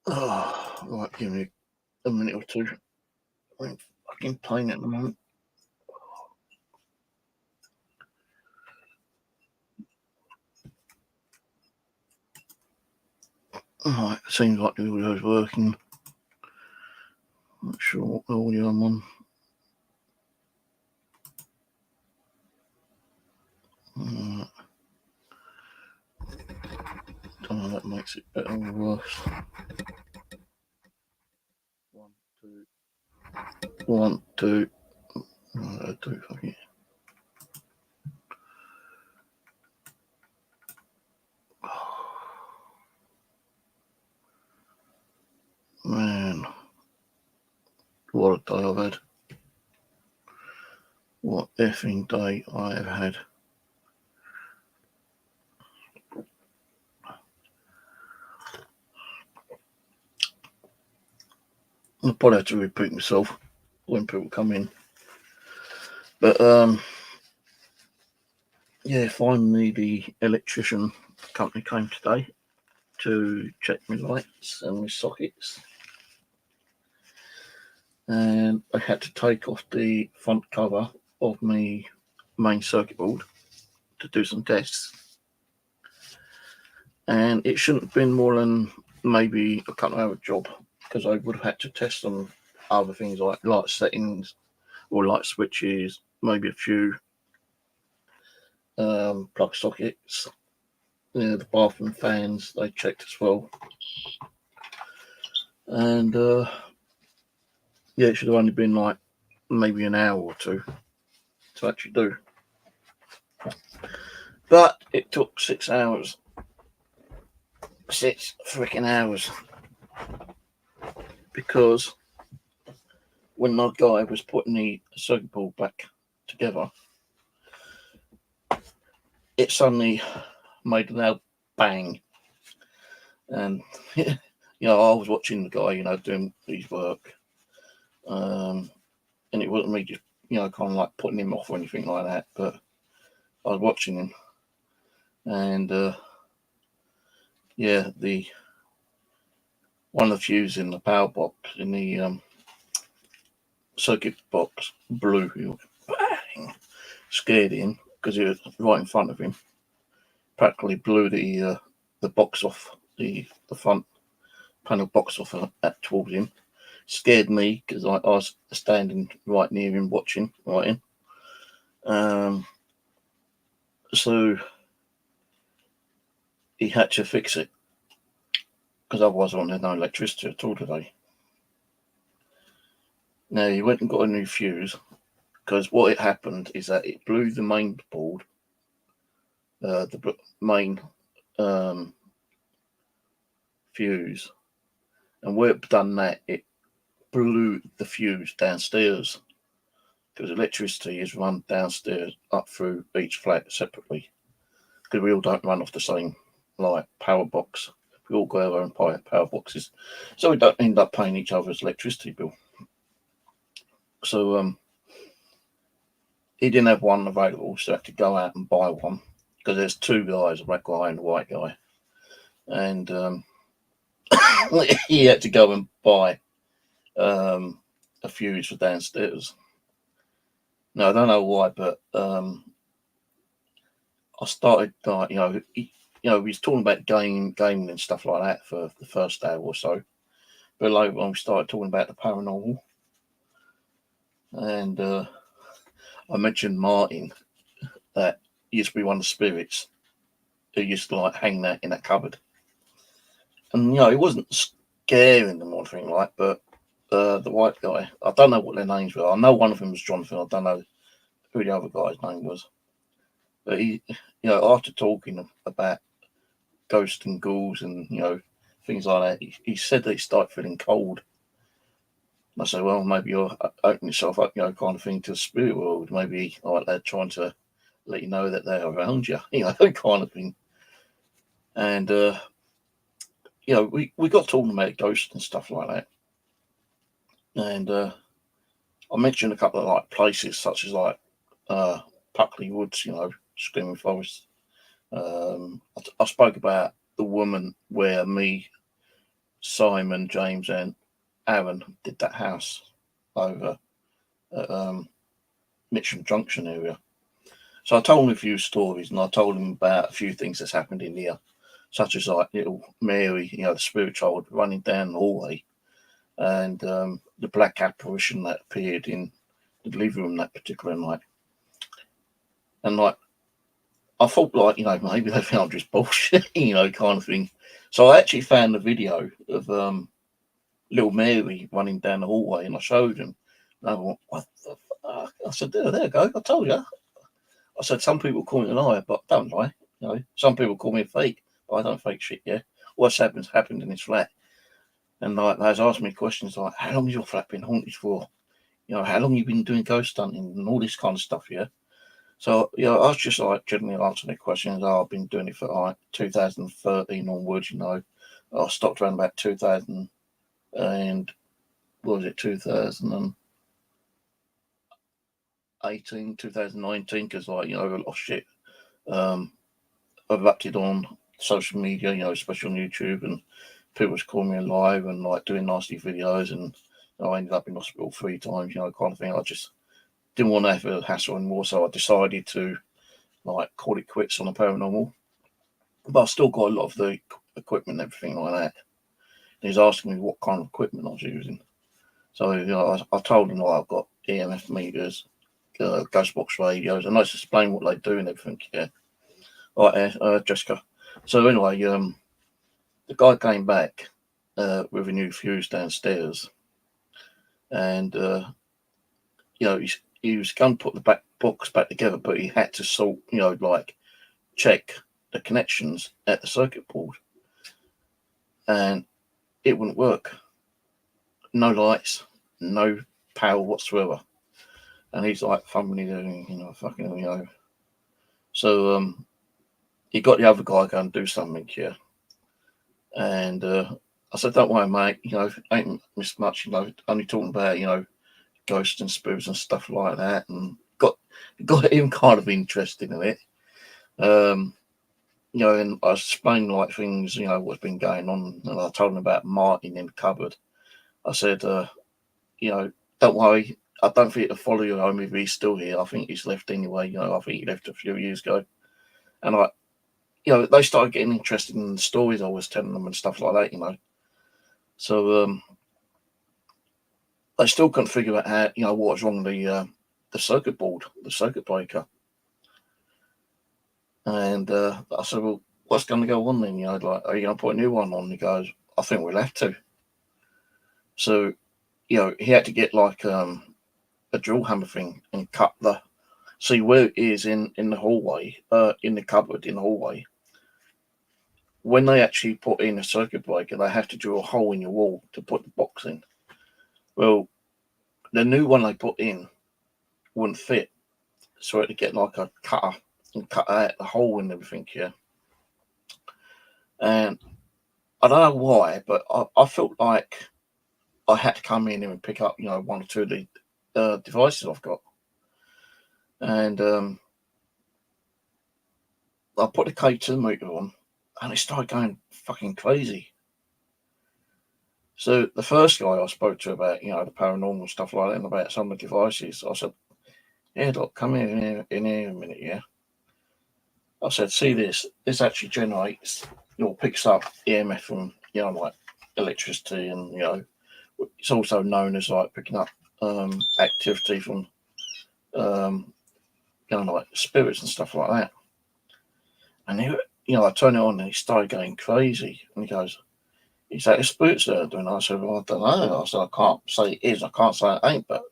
Oh, right, give me a minute or two. I'm in fucking pain at the moment. Right, seems like the audio's working. Not sure what audio I'm on. Right. Don't know if that makes it better or worse. 1, 2. 1, 2. Right, 2 fucking. Man, what a day I've had. What effing day I have had. I'll probably have to repeat myself when people come in. But, yeah, finally the electrician company came today to check my lights and my sockets. And I had to take off the front cover of my main circuit board to do some tests. And it shouldn't have been more than maybe a couple of hour job, because I would have had to test on other things like light settings or light switches, maybe a few plug sockets. The bathroom fans, they checked as well. And yeah, it should have only been like maybe an hour or two to actually do. But it took 6 hours. 6 freaking hours. Because when my guy was putting the circuit board back together, it suddenly made a loud bang. And, you know, I was watching the guy, you know, doing his work. And it wasn't me just, you know, kind of like putting him off or anything like that. But I was watching him. And, yeah, one of the fuses in the power box, in the circuit box, blew. Bang! Scared him because he was right in front of him. Practically blew the box off, the front panel box off towards him. Scared me because I was standing right near him watching, right in. So he had to fix it because otherwise I wouldn't have no electricity at all today. Now he went and got a new fuse, because what had happened is that it blew the main board, the main fuse, and where it done that, it blew the fuse downstairs, because electricity is run downstairs up through each flat separately, because we all don't run off the same like power box. We all go our own power boxes, so we don't end up paying each other's electricity bill. So he didn't have one available, so I had to go out and buy one, because there's two guys, a red guy and a white guy, and he had to go and buy a fuse for downstairs. Now I don't know why, but I started like, he was talking about gaming and stuff like that for the first hour or so, but later on we started talking about the paranormal, and I mentioned Martin, that used to be one of the spirits who used to like hang that in that cupboard, and he wasn't scaring them or anything like, but the white guy, I don't know what their names were. I know one of them was Jonathan. I don't know who the other guy's name was, but he, after talking about ghosts and ghouls and things like that, he said that he started feeling cold. And I said, well, maybe you're opening yourself up, kind of thing, to the spirit world. Maybe like they're trying to let you know that they're around you, kind of thing. And we got talking about ghosts and stuff like that. And I mentioned a couple of like places such as like Puckley Woods, Screaming Forest. I spoke about the woman where me Simon, James, and Aaron did that house over at Mitcham Junction area. So I told him a few stories, and I told him about a few things that's happened in here, such as like little Mary, the spirit child running down the hallway, and the black apparition that appeared in the living room that particular night. And like, I thought, like, maybe they found just bullshit, kind of thing. So I actually found the video of little Mary running down the hallway, and I showed him. And I went, what the fuck? I said, there you go. I told you. I said, some people call me a liar, but don't lie. Some people call me a fake, but I don't fake shit, yeah? What's happened in this flat? And like, they was asking me questions like, how long has your flat been haunted for? How long you been doing ghost hunting and all this kind of stuff, yeah? So, I was just like generally answering their questions. I've been doing it for like 2013 onwards, I stopped around about 2000 and, what was it, 2018, 2019, because like, a lot of shit I've erupted on social media, especially on YouTube, and people was calling me alive and like doing nasty videos, and I ended up in hospital 3 times, kind of thing. I just didn't want to have a hassle anymore, so I decided to like call it quits on the paranormal. But I still got a lot of the equipment and everything like that. And he's asking me what kind of equipment I was using. So I told him I've got EMF meters, ghost box radios, and I just explained what they do and everything. Yeah, all right, Jessica. So anyway, the guy came back with a new fuse downstairs, and he was going to put the box back together, but he had to sort, like check the connections at the circuit board, and it wouldn't work. No lights, no power whatsoever. And he's like fumbling, fucking. So he got the other guy going to do something here, and I said, "Don't worry, mate. Ain't missed much. Only talking about ghosts and spirits and stuff like that," and got him kind of interested in it. And I explained like things, what's been going on, and I told him about Martin in the cupboard. I said, don't worry, I don't think it'll follow you home if he's still here. I think he's left anyway. I think he left a few years ago. And they started getting interested in the stories I was telling them and stuff like that, So they still couldn't figure out how, what was wrong with the circuit board, the circuit breaker. And I said, well, what's going to go on then? Like, are you going to put a new one on? He goes, I think we'll have to. So, he had to get like a drill hammer thing and cut see where it is in the hallway, in the cupboard in the hallway. When they actually put in a circuit breaker, they have to drill a hole in your wall to put the box in. Well, the new one they put in wouldn't fit, so I had to get like a cutter and cut out the hole and everything here. And I don't know why, but I felt like I had to come in and pick up, one or two of the devices I've got. And I put the K2 meter on, and it started going fucking crazy. So the first guy I spoke to about, the paranormal stuff like that and about some of the devices, I said, yeah, look, come in here a minute, yeah. I said, see this? This actually generates, picks up EMF from, like electricity, and, it's also known as like picking up activity from, like spirits and stuff like that. And I turned it on and he started going crazy. And he goes, is that the spirits that are doing that? I said, well, I don't know. I said, I can't say it is. I can't say it ain't. But,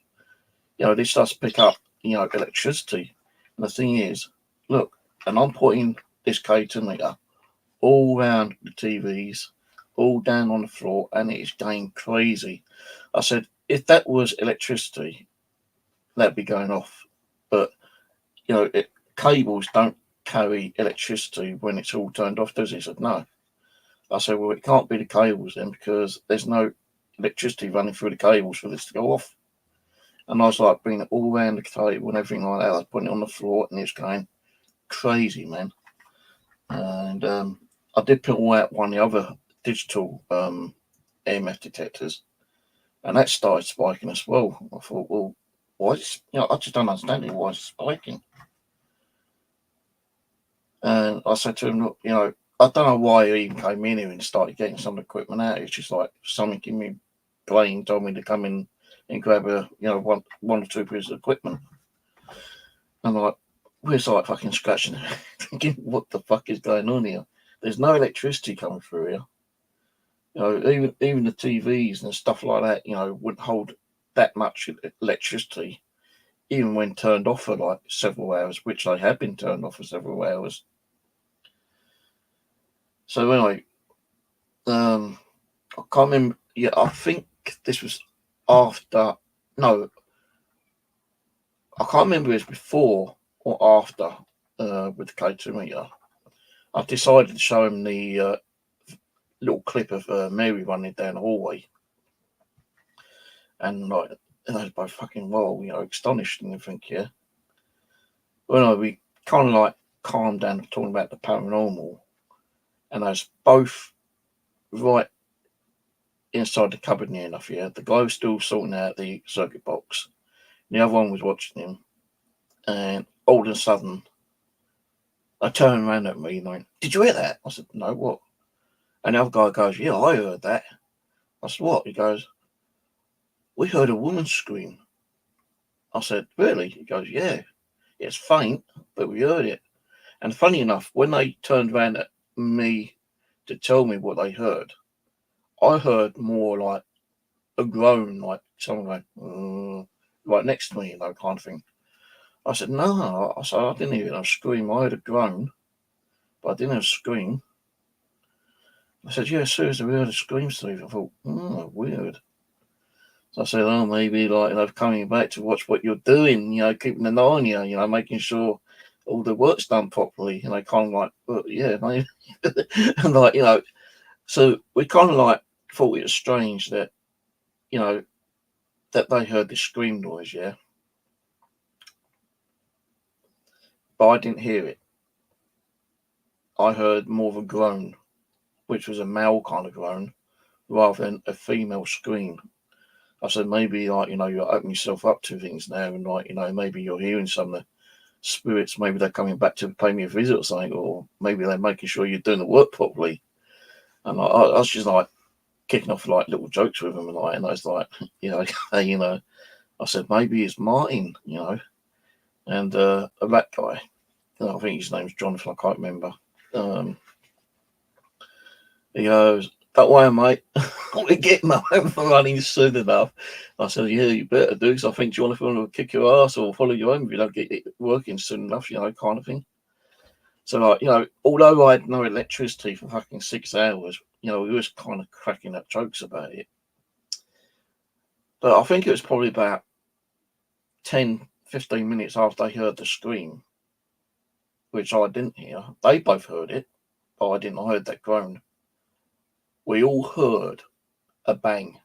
this does pick up, electricity. And the thing is, look, and I'm putting this K2 meter all around the TVs, all down on the floor, and it is going crazy. I said, if that was electricity, that'd be going off. But, cables don't carry electricity when it's all turned off, does it? He said, no. I said, well, it can't be the cables then, because there's no electricity running through the cables for this to go off. And I was like bringing it all around the table and everything like that. I was putting it on the floor, and it's going crazy, man. And I did pull out one of the other digital EMF detectors, and that started spiking as well. I thought, well, why is I just don't understand it. Why is it spiking? And I said to him, look, I don't know why he even came in here and started getting some equipment out. It's just like something in my brain told me to come in and grab one or two pieces of equipment. And I'm like, we're like fucking scratching, thinking, what the fuck is going on here? There's no electricity coming through here. Even the TVs and stuff like that, wouldn't hold that much electricity, even when turned off for like several hours, which they have been turned off for several hours. So anyway, I can't remember. Yeah, I think this was after. No, I can't remember if it was before or after with the K2 meter. I decided to show him the little clip of Mary running down the hallway, and like they was both fucking astonished and everything. Yeah. Well, we kind of like calmed down talking about the paranormal, and I was both right inside the cupboard near enough. Yeah, the guy was still sorting out the circuit box. The other one was watching him, and all of a sudden, I turned around at me and went, "Did you hear that?" I said, "No, what?" And the other guy goes, "Yeah, I heard that." I said, "What?" He goes, "We heard a woman scream." I said, "Really?" He goes, "Yeah, it's faint, but we heard it." And funny enough, when they turned around at me to tell me what they heard, I heard more like a groan, like someone going, right next to me, kind of thing. I said, "No," I said, "I didn't hear a scream. I heard a groan, but I didn't hear a scream." I said, "Yeah, seriously, we heard a scream, Steve." I thought, weird. So I said, "Oh, maybe coming back to watch what you're doing, keeping an eye on you, making sure all the work's done properly." And they kind of like, "Well, yeah, maybe." And so we kind of like thought it was strange that, that they heard the scream noise, yeah. But I didn't hear it. I heard more of a groan, which was a male kind of groan, rather than a female scream. I said, maybe you're opening yourself up to things now, and maybe you're hearing some of the spirits. Maybe they're coming back to pay me a visit or something, or maybe they're making sure you're doing the work properly. And I was just like kicking off like little jokes with him, and I was like, hey, I said maybe it's Martin, and a black guy. I think his name's Jonathan. I can't remember. He goes, "Don't worry, mate. We're getting home running soon enough." I said, "Yeah, you better do, because I think Jonathan will kick your ass or follow you home if you don't get it working soon enough, kind of thing." So, although I had no electricity for fucking 6 hours, we was kind of cracking up jokes about it. But I think it was probably about 10, 15 minutes after they heard the scream, which I didn't hear. They both heard it, but I didn't. I heard that groan. We all heard a bang,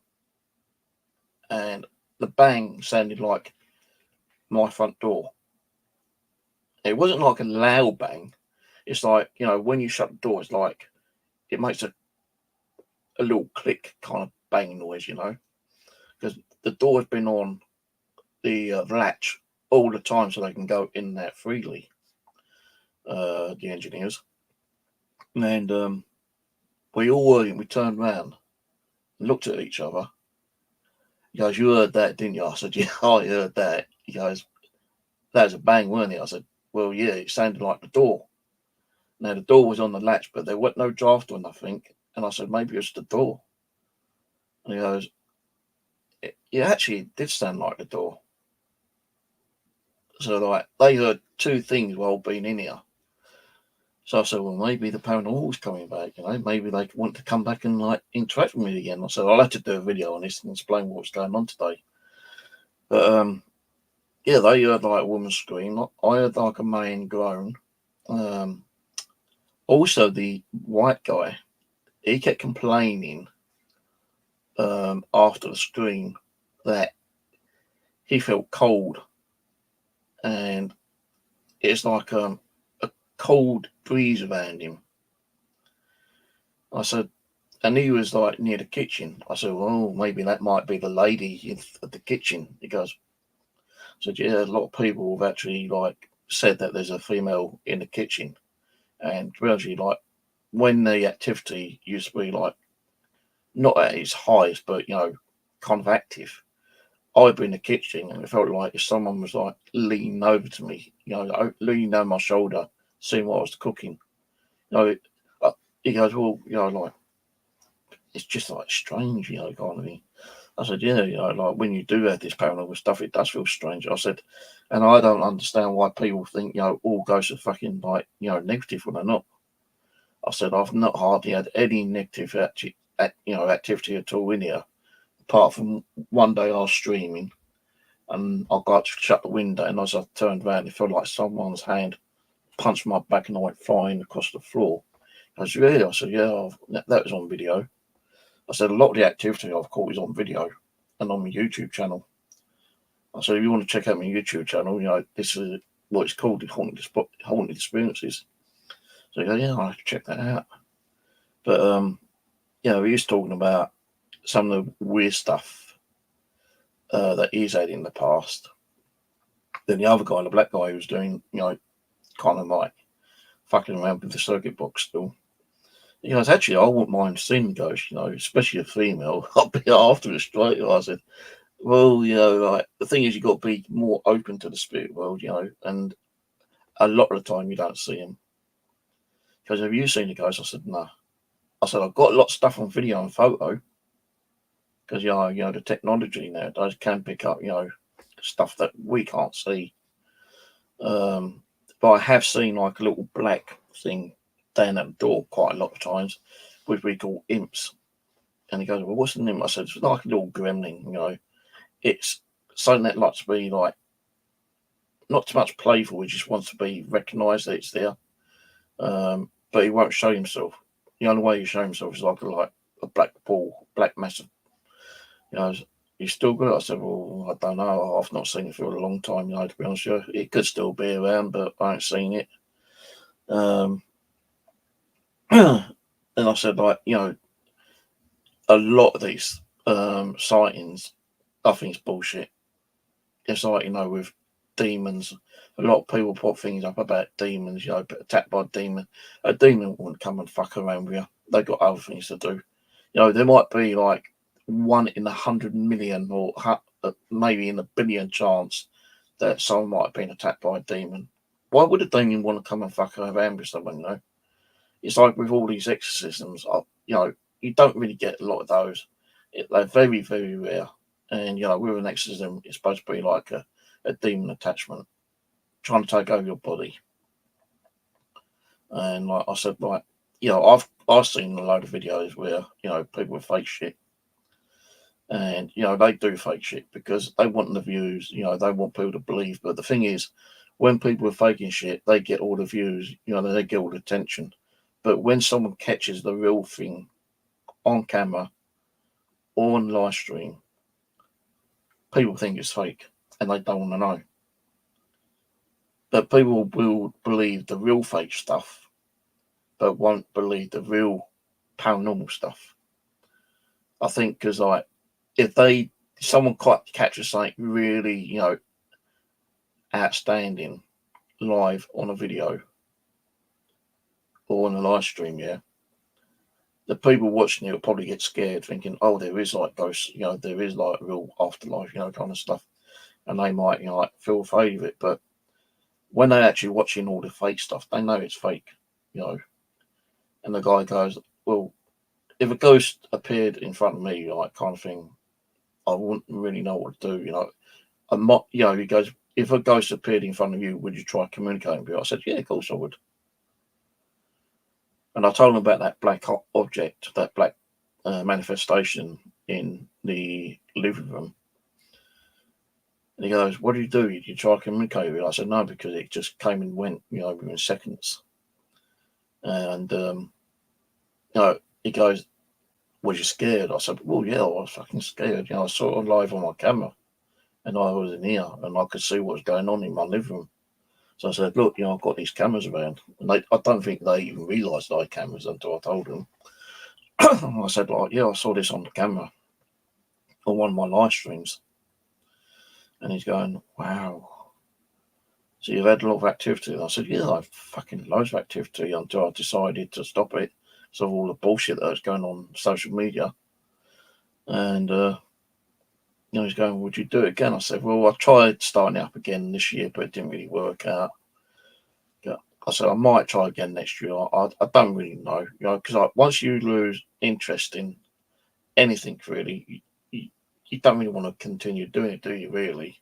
and the bang sounded like my front door. It wasn't like a loud bang. It's like, when you shut the door, it's like it makes a little click kind of bang noise, because the door has been on the latch all the time so they can go in there freely, the engineers. And we all heard it. We turned around and looked at each other. He goes, "You heard that, didn't you?" I said, "Yeah, I heard that." He goes, "That was a bang, weren't it?" I said, "Well, yeah, it sounded like the door." Now, the door was on the latch, but there wasn't no draft or nothing. And I said, "Maybe it's the door." And he goes, "It actually did sound like the door." So, like, they heard two things while being in here. So I said, "Well, maybe the paranormal's coming back, maybe they want to come back and, like, interact with me again." I said, "I'll have to do a video on this and explain what's going on today." But, yeah, they heard, like, a woman scream. I heard, like, a man groan. Also, the white guy, he kept complaining after the scream that he felt cold, and it's like a cold breeze around him. I said, And he was like near the kitchen. I said, well, maybe that might be the lady at the kitchen. He goes, I said, yeah, a lot of people have actually like said that there's a female in the kitchen. And really, like, when the activity used to be like not at its highest, but kind of active, I'd be in the kitchen and it felt like if someone was like leaning over to me, leaning over my shoulder, seeing what I was cooking. You know, he goes, well, like, it's just like strange, kind of thing. I said, yeah, like when you do have this paranormal stuff, it does feel strange. I said, and I don't understand why people think, all ghosts are fucking like, negative when they're not. I said, I've not hardly had any negative activity at all in here, apart from one day I was streaming and I got to shut the window, and as I turned around, it felt like someone's hand punched my back and I went flying across the floor. I said, really? I said, yeah, that was on video. I said, a lot of the activity I've caught is on video and on my YouTube channel. I said, if you want to check out my YouTube channel, this is what it's called, Haunted Experiences. So yeah, I'll have to check that out. But he was talking about some of the weird stuff that he's had in the past. Then the other guy, the black guy, was doing, kind of like fucking around with the circuit box still. He goes, actually, I wouldn't mind seeing ghosts, especially a female. I'll be after it straight. I said, well, like the thing is, you've got to be more open to the spirit world, and a lot of the time you don't see them. Because have you seen the ghost? I said, no. I said, I've got a lot of stuff on video and photo. Because, the technology nowadays can pick up, stuff that we can't see. But I have seen like a little black thing down at the door quite a lot of times, which we call imps. And he goes, well, what's an imp? I said, it's like a little gremlin, It's something that likes to be like, not too much playful, he just wants to be recognised that it's there. But he won't show himself. The only way he show himself is like a black ball, black massive. He's still good. I said, well, I don't know. I've not seen it for a long time, to be honest with you. It could still be around, but I ain't seen it. And I said, like, a lot of these sightings, I think it's bullshit. It's like, with demons. A lot of people put things up about demons, attacked by a demon. A demon wouldn't come and fuck around with you. They've got other things to do. There might be like 1 in 100 million or maybe in a billion chance that someone might have been attacked by a demon. Why would a demon want to come and fuck around with someone, It's like with all these exorcisms, you don't really get a lot of those. They're very, very rare. And, with an exorcism, it's supposed to be like a demon attachment trying to take over your body. And like I said, like, I've seen a load of videos where, people with fake shit. And, they do fake shit because they want the views, they want people to believe. But the thing is, when people are faking shit, they get all the views, they get all the attention. But when someone catches the real thing on camera or on live stream, people think it's fake and they don't want to know. But people will believe the real fake stuff, but won't believe the real paranormal stuff. I think because, like, if someone catches something really, outstanding live on a video or on a live stream, the people watching it will probably get scared, thinking, oh, there is like ghosts, there is like real afterlife, kind of stuff. And they might, like feel afraid of it. But when they're actually watching all the fake stuff, they know it's fake, And the guy goes, well, if a ghost appeared in front of me, like kind of thing, I wouldn't really know what to do, he goes, if a ghost appeared in front of you, would you try communicating with you? I said, yeah, of course I would. And I told him about that black object, that black manifestation in the living room. And he goes, what do? Did you try to communicate with it? I said, no, because it just came and went, within seconds. And, he goes, was you scared? I said, well, yeah, I was fucking scared. I saw it live on my camera and I was in here and I could see what was going on in my living room. So I said, look, I've got these cameras around. And I don't think they even realised I had cameras until I told them. I said, like, yeah, I saw this on the camera on one of my live streams. And he's going, wow. So you've had a lot of activity. And I said, yeah, I've fucking loads of activity until I decided to stop it. So all the bullshit that was going on social media. And, he's going, would you do it again? I said, well, I tried starting it up again this year, but it didn't really work out. I said, I might try again next year. I don't really know, because once you lose interest in anything, really, you don't really want to continue doing it, do you, really?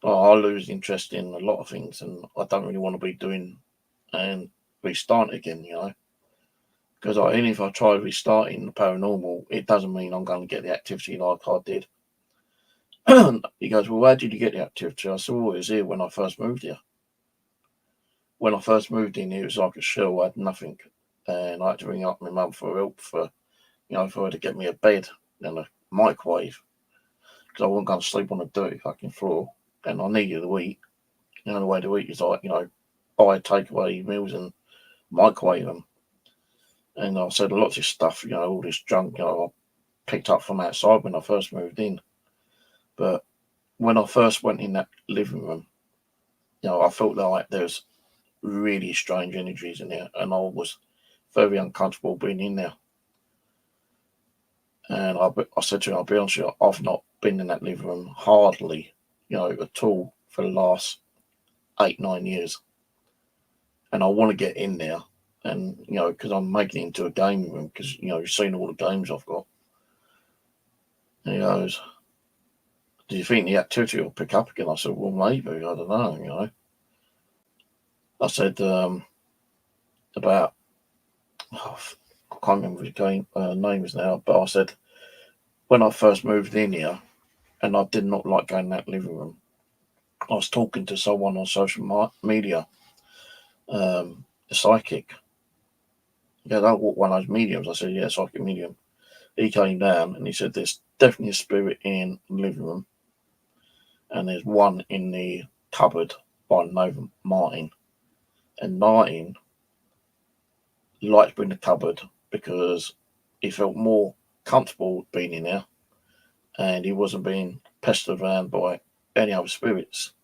I lose interest in a lot of things, and I don't really want to be doing and restarting again, because even if I try restarting the paranormal, it doesn't mean I'm going to get the activity like I did. He goes, well, where did you get the activity? I said, well, it was here when I first moved here. When I first moved in, it was like a shell. I had nothing, and I had to ring up my mum for help for her to get me a bed and a microwave, because I wasn't going to sleep on a dirty fucking floor, and I needed to eat. The way to eat is like, buy takeaway meals and microwave them. And I said a lot of this stuff, all this junk, I picked up from outside when I first moved in. But when I first went in that living room, I felt like there's really strange energies in there, and I was very uncomfortable being in there. And I said to him, I'll be honest with you, I've not been in that living room hardly, at all for the last 8-9 years. And I want to get in there, and, because I'm making it into a gaming room, because, you've seen all the games I've got. And he goes, do you think the activity will pick up again? I said, well, maybe, I don't know, I said, about, I can't remember the name is now, but I said, when I first moved in here, and I did not like going in that living room, I was talking to someone on social media, a psychic. Yeah, that one of those mediums. I said, yeah, psychic medium. He came down and he said, there's definitely a spirit in the living room, and there's one in the cupboard by the name of Martin. And Martin liked being in the cupboard because he felt more comfortable being in there, and he wasn't being pestered around by any other spirits.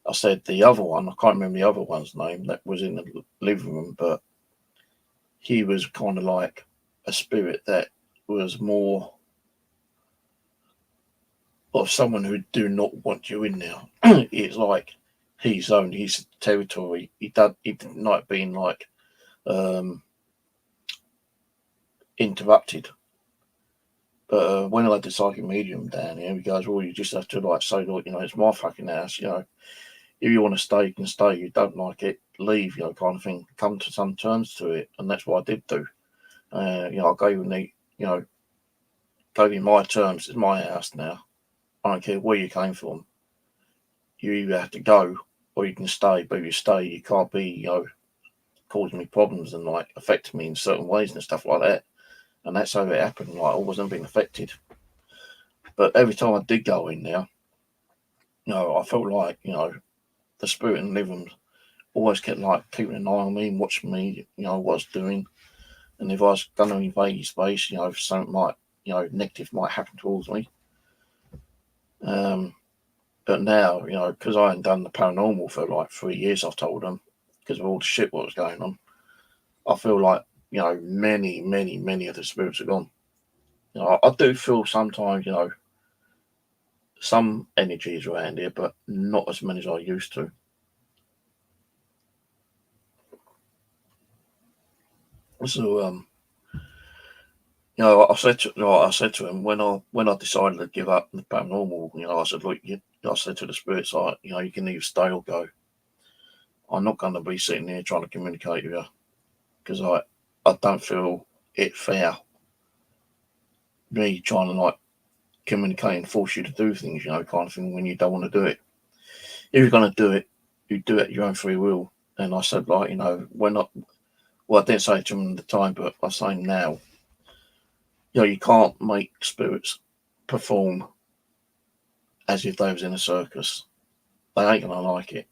I said the other one, I can't remember the other one's name, that was in the living room, but he was kind of like a spirit that was more of someone who do not want you in there. It's like his own, his territory. He didn't like being like interrupted. But when I had the psychic medium down here, he goes, well, you just have to like say, look, it's my fucking house, if you want to stay, you can stay. You don't like it, leave, kind of thing. Come to some terms to it, and that's what I did do. I gave him gave him my terms. It's my house now. I don't care where you came from. You either have to go or you can stay. But if you stay, you can't be, causing me problems and like affecting me in certain ways and stuff like that. And that's how it happened. Like I wasn't being affected. But every time I did go in there, I felt like, the spirit in the living room always kept like keeping an eye on me and watching me, what I was doing. And if I was going to invade his space, if something might, negative might happen towards me. But now, because I hadn't done the paranormal for like 3 years, I've told them, because of all the shit what was going on, I feel like, many, many, many of the spirits are gone. I do feel sometimes, some energies around here, but not as many as I used to. So, I said to him when I decided to give up the paranormal, I said, look, I said to the spirits, you can either stay or go. I'm not going to be sitting here trying to communicate with you, because I don't feel it fair. Me trying to like communicate and force you to do things, kind of thing, when you don't want to do it. If you're going to do it, you do it at your own free will. And I said, like, when I didn't say it to him at the time, but I say now, you can't make spirits perform as if they was in a circus. They ain't going to like it.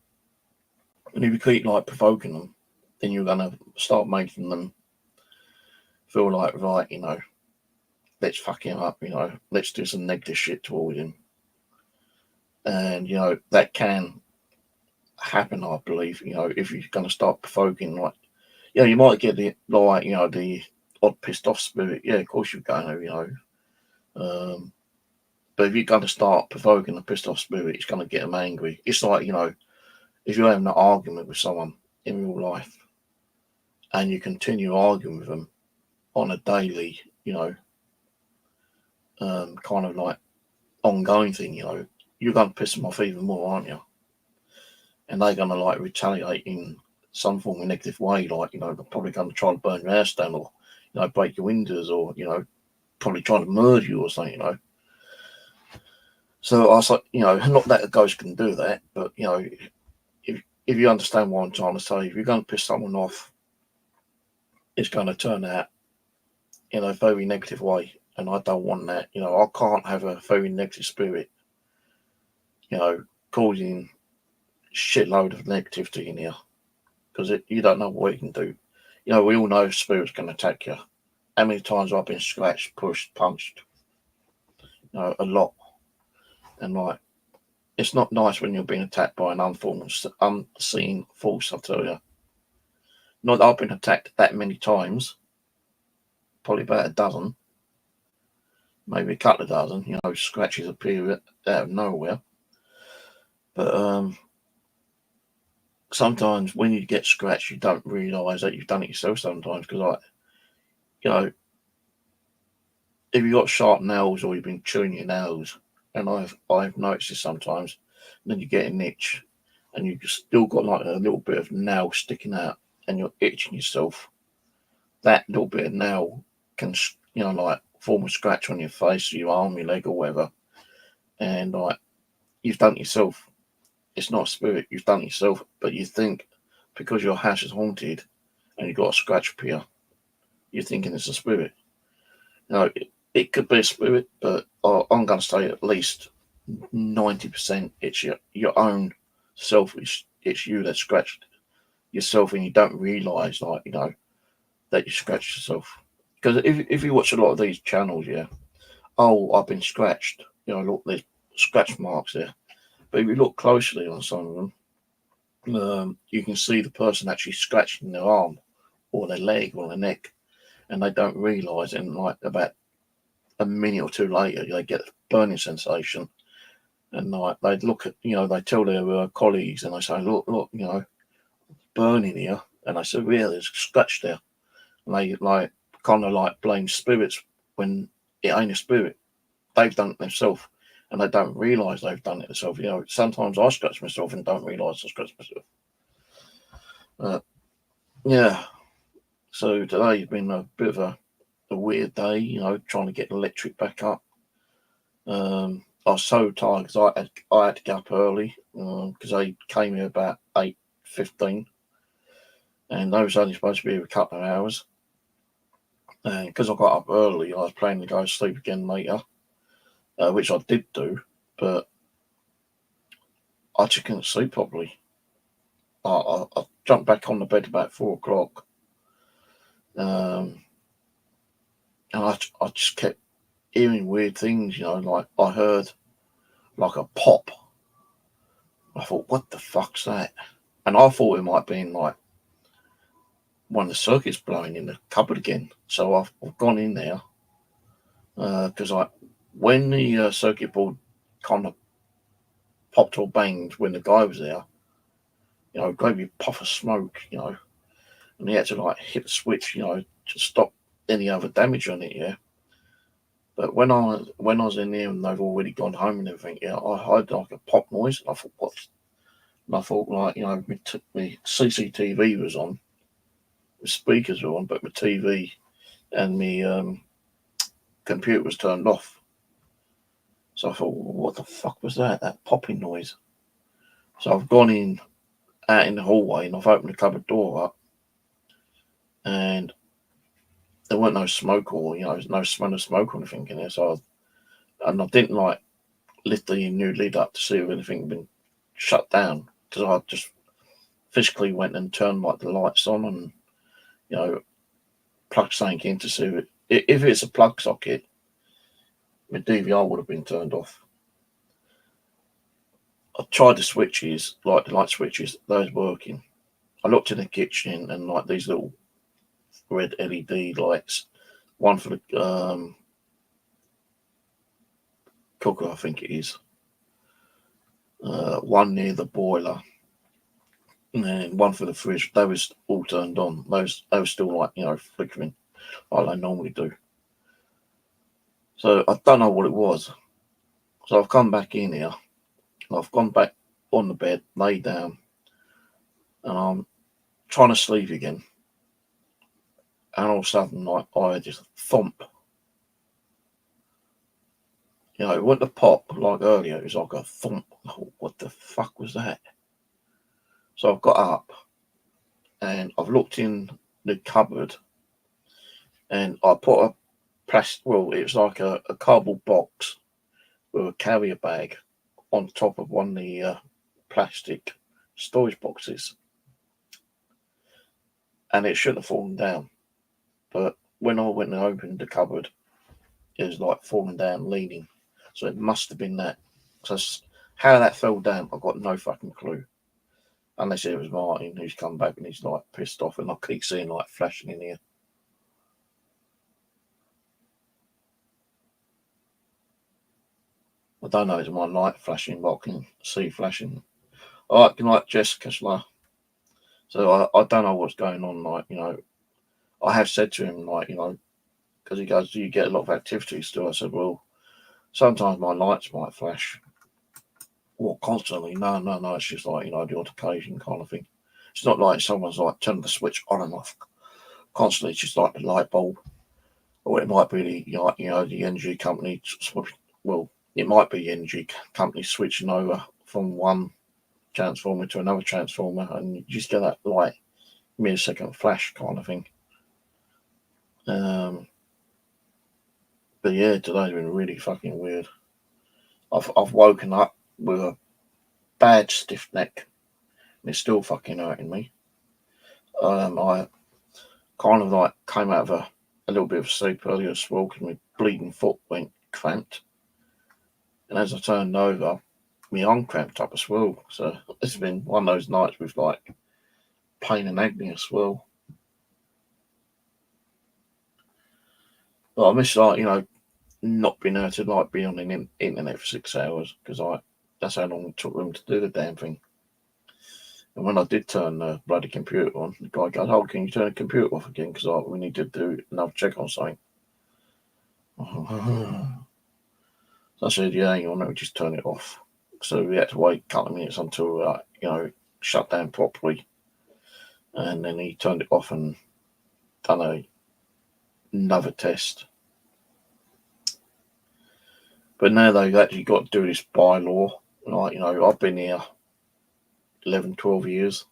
And if you keep like provoking them, then you're going to start making them feel like, right, let's fuck him up, let's do some negative shit toward him. And, that can happen, I believe, if you're going to start provoking, like, you might get the, like, the odd pissed off spirit. Yeah, of course you're going to, but if you're going to start provoking a pissed off spirit, it's going to get them angry. It's like, if you're having an argument with someone in real life and you continue arguing with them on a daily, kind of like ongoing thing, you're going to piss them off even more, aren't you? And they're going to like retaliate in some form of negative way, like, they're probably going to try to burn your house down, or, break your windows, or, probably trying to murder you or something, So I was like, not that a ghost can do that, but, if you understand what I'm trying to say, if you're going to piss someone off, it's going to turn out in a very negative way. And I don't want that. I can't have a very negative spirit, causing shitload of negativity in here, because you don't know what it can do. We all know spirits can attack you. How many times I've been scratched, pushed, punched? A lot. And like, it's not nice when you're being attacked by an unseen force, I tell you. Not that I've been attacked that many times, probably about a dozen, maybe a couple of dozen, scratches appear out of nowhere. But sometimes when you get scratched, you don't realise that you've done it yourself sometimes, because, like, if you've got sharp nails or you've been chewing your nails, and I've noticed this sometimes, and then you get an itch, and you've still got like a little bit of nail sticking out, and you're itching yourself. That little bit of nail can, like, form a scratch on your face, or your arm, your leg, or whatever. And like, you've done it yourself. It's not a spirit, you've done it yourself. But you think because your house is haunted and you've got a scratch appear, you're thinking it's a spirit. It could be a spirit, but I'm going to say at least 90% it's your own self. It's you that scratched yourself, and you don't realise, like, that you scratched yourself. Because if you watch a lot of these channels, I've been scratched. Look, there's scratch marks there. But if you look closely on some of them, you can see the person actually scratching their arm or their leg or their neck, and they don't realise it. And like about a minute or two later, they get a burning sensation, and like they look at, they tell their colleagues, and they say, look, burning here, and they say, yeah, there's a scratch there, and they like kind of like blame spirits when it ain't a spirit. They've done it themselves, and they don't realise they've done it themselves. Sometimes I scratch myself and don't realise I scratch myself. Yeah. So today's been a bit of a weird day, trying to get the electric back up. I was so tired because I had to get up early, because they came here about 8:15, and they was only supposed to be here a couple of hours. And because I got up early, I was planning to go to sleep again later, which I did do, but I just couldn't sleep properly. I jumped back on the bed about 4 o'clock, and I just kept hearing weird things, like I heard like a pop. I thought, what the fuck's that? And I thought it might be like one of the circuits blowing in the cupboard again. So I've gone in there, because when the circuit board kind of popped or banged when the guy was there, it gave me a puff of smoke, and he had to like hit the switch, to stop any other damage on it, But when I was in there and they've already gone home and everything, I heard like a pop noise. And I thought, what? And I thought, like, my CCTV was on, the speakers were on, but my TV and my computer was turned off. So I thought, well, what the fuck was that? That popping noise. So I've gone out in the hallway, and I've opened the cupboard door up, and there weren't no smoke, or no smell of smoke or anything in there. So I didn't like lift the new lid up to see if anything had been shut down, because I just physically went and turned like the lights on, and plug something in to see if it's a plug socket, my DVR would have been turned off. I tried the switches, like the light switches, those working. I looked in the kitchen and like these little red LED lights, one for the cooker, I think it is, one near the boiler, and then one for the fridge. They was all turned on. They were still like, flickering like they normally do. So I don't know what it was. So I've come back in here. I've gone back on the bed, laid down, and I'm trying to sleep again. And all of a sudden, like, I had this thump. It wasn't a pop like earlier. It was like a thump. Oh, what the fuck was that? So I've got up and I've looked in the cupboard and I put a plastic, well, it was like a cardboard box with a carrier bag on top of one of the plastic storage boxes. And it shouldn't have fallen down. But when I went and opened the cupboard, it was like falling down, leaning. So it must have been that. So how that fell down, I've got no fucking clue. Unless it was Martin who's come back and he's like pissed off, and I keep seeing like flashing in here. I don't know, it's my light flashing, but I can see flashing. All right, good night, Jessica. So I don't know what's going on. Like, I have said to him, like, because he goes, do you get a lot of activity still? I said, well, sometimes my lights might flash. Well, constantly. No. It's just like, the odd occasion kind of thing. It's not like someone's like turning the switch on and off constantly. It's just like the light bulb. Or it might be the energy company. Well, it might be the energy company switching over from one transformer to another transformer, and you just get that light millisecond flash kind of thing. But yeah, today's been really fucking weird. I've woken up with a bad stiff neck, and it's still fucking hurting me. I kind of like came out of a little bit of sleep earlier as well, because my bleeding foot went cramped, and as I turned over, my arm cramped up as well. So it's been one of those nights with like pain and agony as well. But I miss not being able to like be on the internet for 6 hours, because that's how long it took them to do the damn thing. And when I did turn the bloody computer on, the guy goes, "Oh, can you turn the computer off again? Because we need to do another check on something." So I said, "Yeah, hang on, let me just turn it off." So we had to wait a couple of minutes until shut down properly, and then he turned it off and done another test. But now they've actually got to do this by law. Like, I've been here 11, 12 years.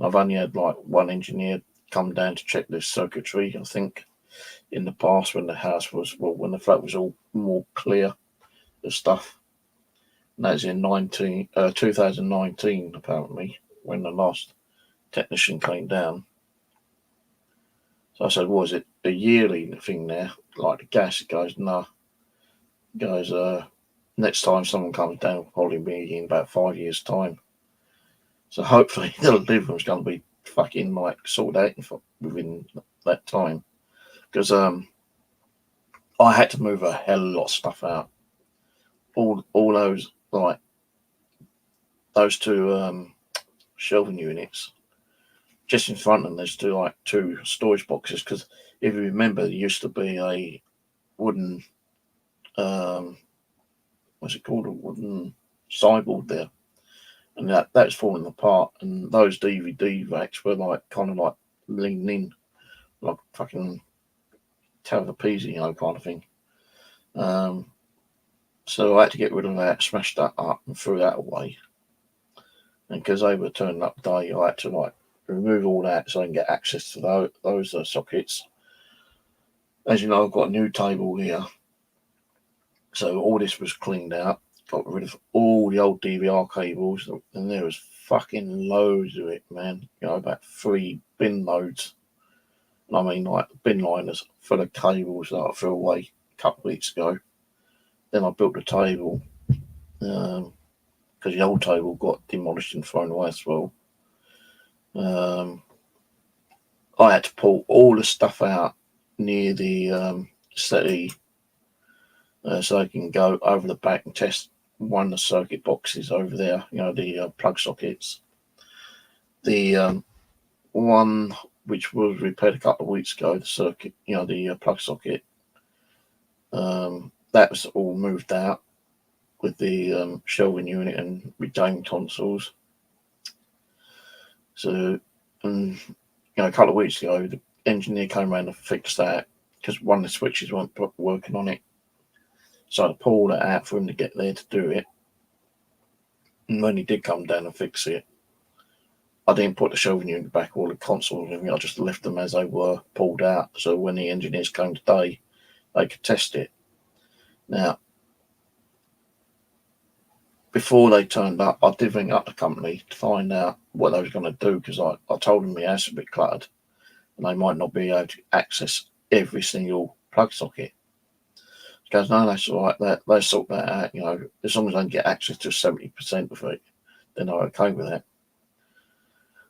I've only had like one engineer come down to check this circuitry, I think, in the past when the flat was all more clear of stuff. And that's in 2019, apparently, when the last technician came down. So I said, "Was it a yearly thing there? Like the gas?" It goes, "No." It goes, "Next time someone comes down, will probably be in about 5 years' time." So hopefully the living room's going to be fucking like sorted out within that time. Because I had to move a hell of a lot of stuff out. All those, like, those two shelving units, just in front of them, there's two storage boxes. Because if you remember, there used to be a wooden, what's it called, a wooden sideboard there, and that's falling apart. And those DVD racks were like kind of like leaning in, like fucking Tower of Pisa, kind of thing. So I had to get rid of that, smash that up, and threw that away. And because they were turning up day, I had to like remove all that so I can get access to those sockets. As you know, I've got a new table here, so all this was cleaned out. Got rid of all the old DVR cables, and there was fucking loads of it, man. About 3 bin loads. I mean, like bin liners full of cables that I threw away a couple of weeks ago. Then I built a table because the old table got demolished and thrown away as well. I had to pull all the stuff out near the settee so I can go over the back and test one of the circuit boxes over there, the plug sockets. The one which was repaired a couple of weeks ago, the circuit, the plug socket, that was all moved out with the shelving unit and retaining consoles. So, a couple of weeks ago, the engineer came around and fixed that because one of the switches weren't working on it. So I pulled it out for him to get there to do it. And when he did come down and fix it, I didn't put the shelving unit back or the consoles in. I just left them as they were pulled out. So when the engineers came today, they could test it. Now, before they turned up, I did ring up the company to find out what they was going to do because I told them my house was a bit cluttered and they might not be able to access every single plug socket. He goes, no, that's all right. They sort that out. As long as I can get access to 70% of it, then they're okay with that.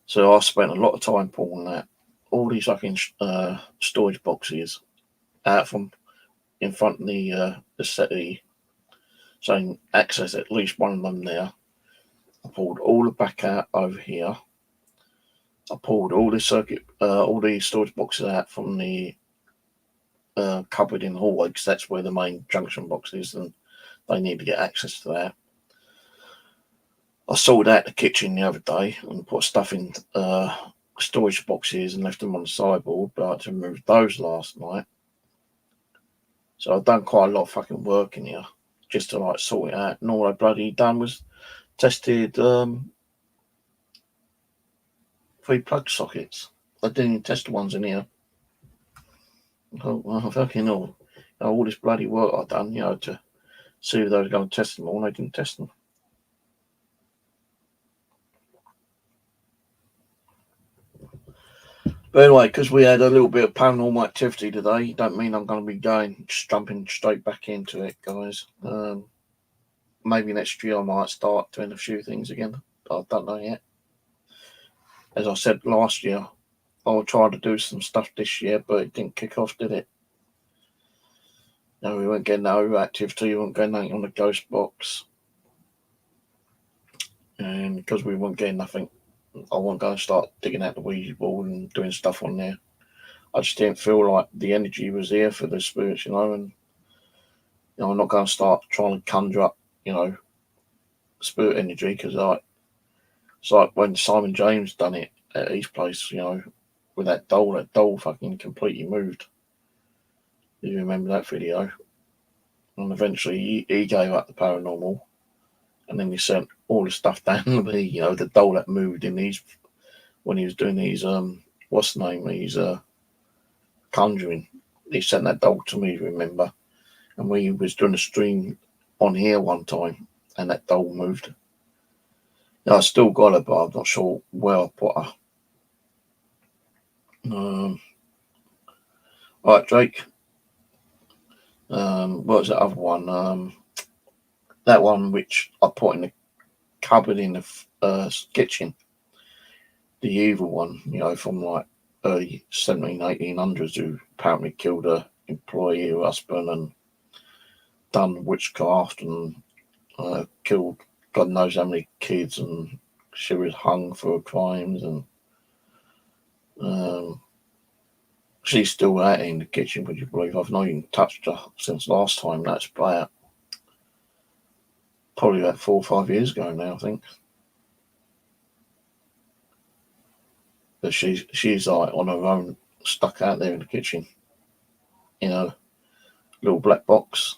So I spent a lot of time pulling that. All these fucking storage boxes out from in front of the settee, so I can access at least one of them there. I pulled all the back out over here. I pulled all the all the storage boxes out from the cupboard in the hallway because that's where the main junction box is, and they need to get access to that. I sorted out the kitchen the other day and put stuff in storage boxes and left them on the sideboard, but I had to move those last night. So I've done quite a lot of fucking work in here just to sort it out. And all I bloody done was tested 3 plug sockets. I didn't even test the ones in here. Oh, well, fucking all this bloody work I've done, to see if they were going to test them all, and they didn't test them. But anyway, because we had a little bit of paranormal activity today, don't mean I'm going to be jumping straight back into it, guys. Maybe next year I might start doing a few things again. I don't know yet. As I said last year, I'll try to do some stuff this year, but it didn't kick off, did it? No, we weren't getting no activity, we weren't getting anything on the ghost box. And because we weren't getting nothing, I wasn't going to start digging out the Ouija board and doing stuff on there. I just didn't feel like the energy was there for the spirits, and I'm not going to start trying to conjure up, spirit energy because it's like when Simon James done it at his place, with that doll fucking completely moved. Do you remember that video? And eventually he gave up the paranormal, and then he sent all the stuff down to me, the doll that moved in when he was doing these what's the name, these conjuring. He sent that doll to me, remember? And we was doing a stream on here one time, and that doll moved. I still got her, but I'm not sure where I put her. Right, Jake. What was that other one? That one which I put in the cupboard in the kitchen. The evil one, from early 1800s, who apparently killed her employee, her husband, and done witchcraft and killed God knows how many kids, and she was hung for her crimes, and she's still out in the kitchen, would you believe? I've not even touched her since last time. That's probably about 4 or 5 years ago now, I think. But she's on her own, stuck out there in the kitchen, in a little black box.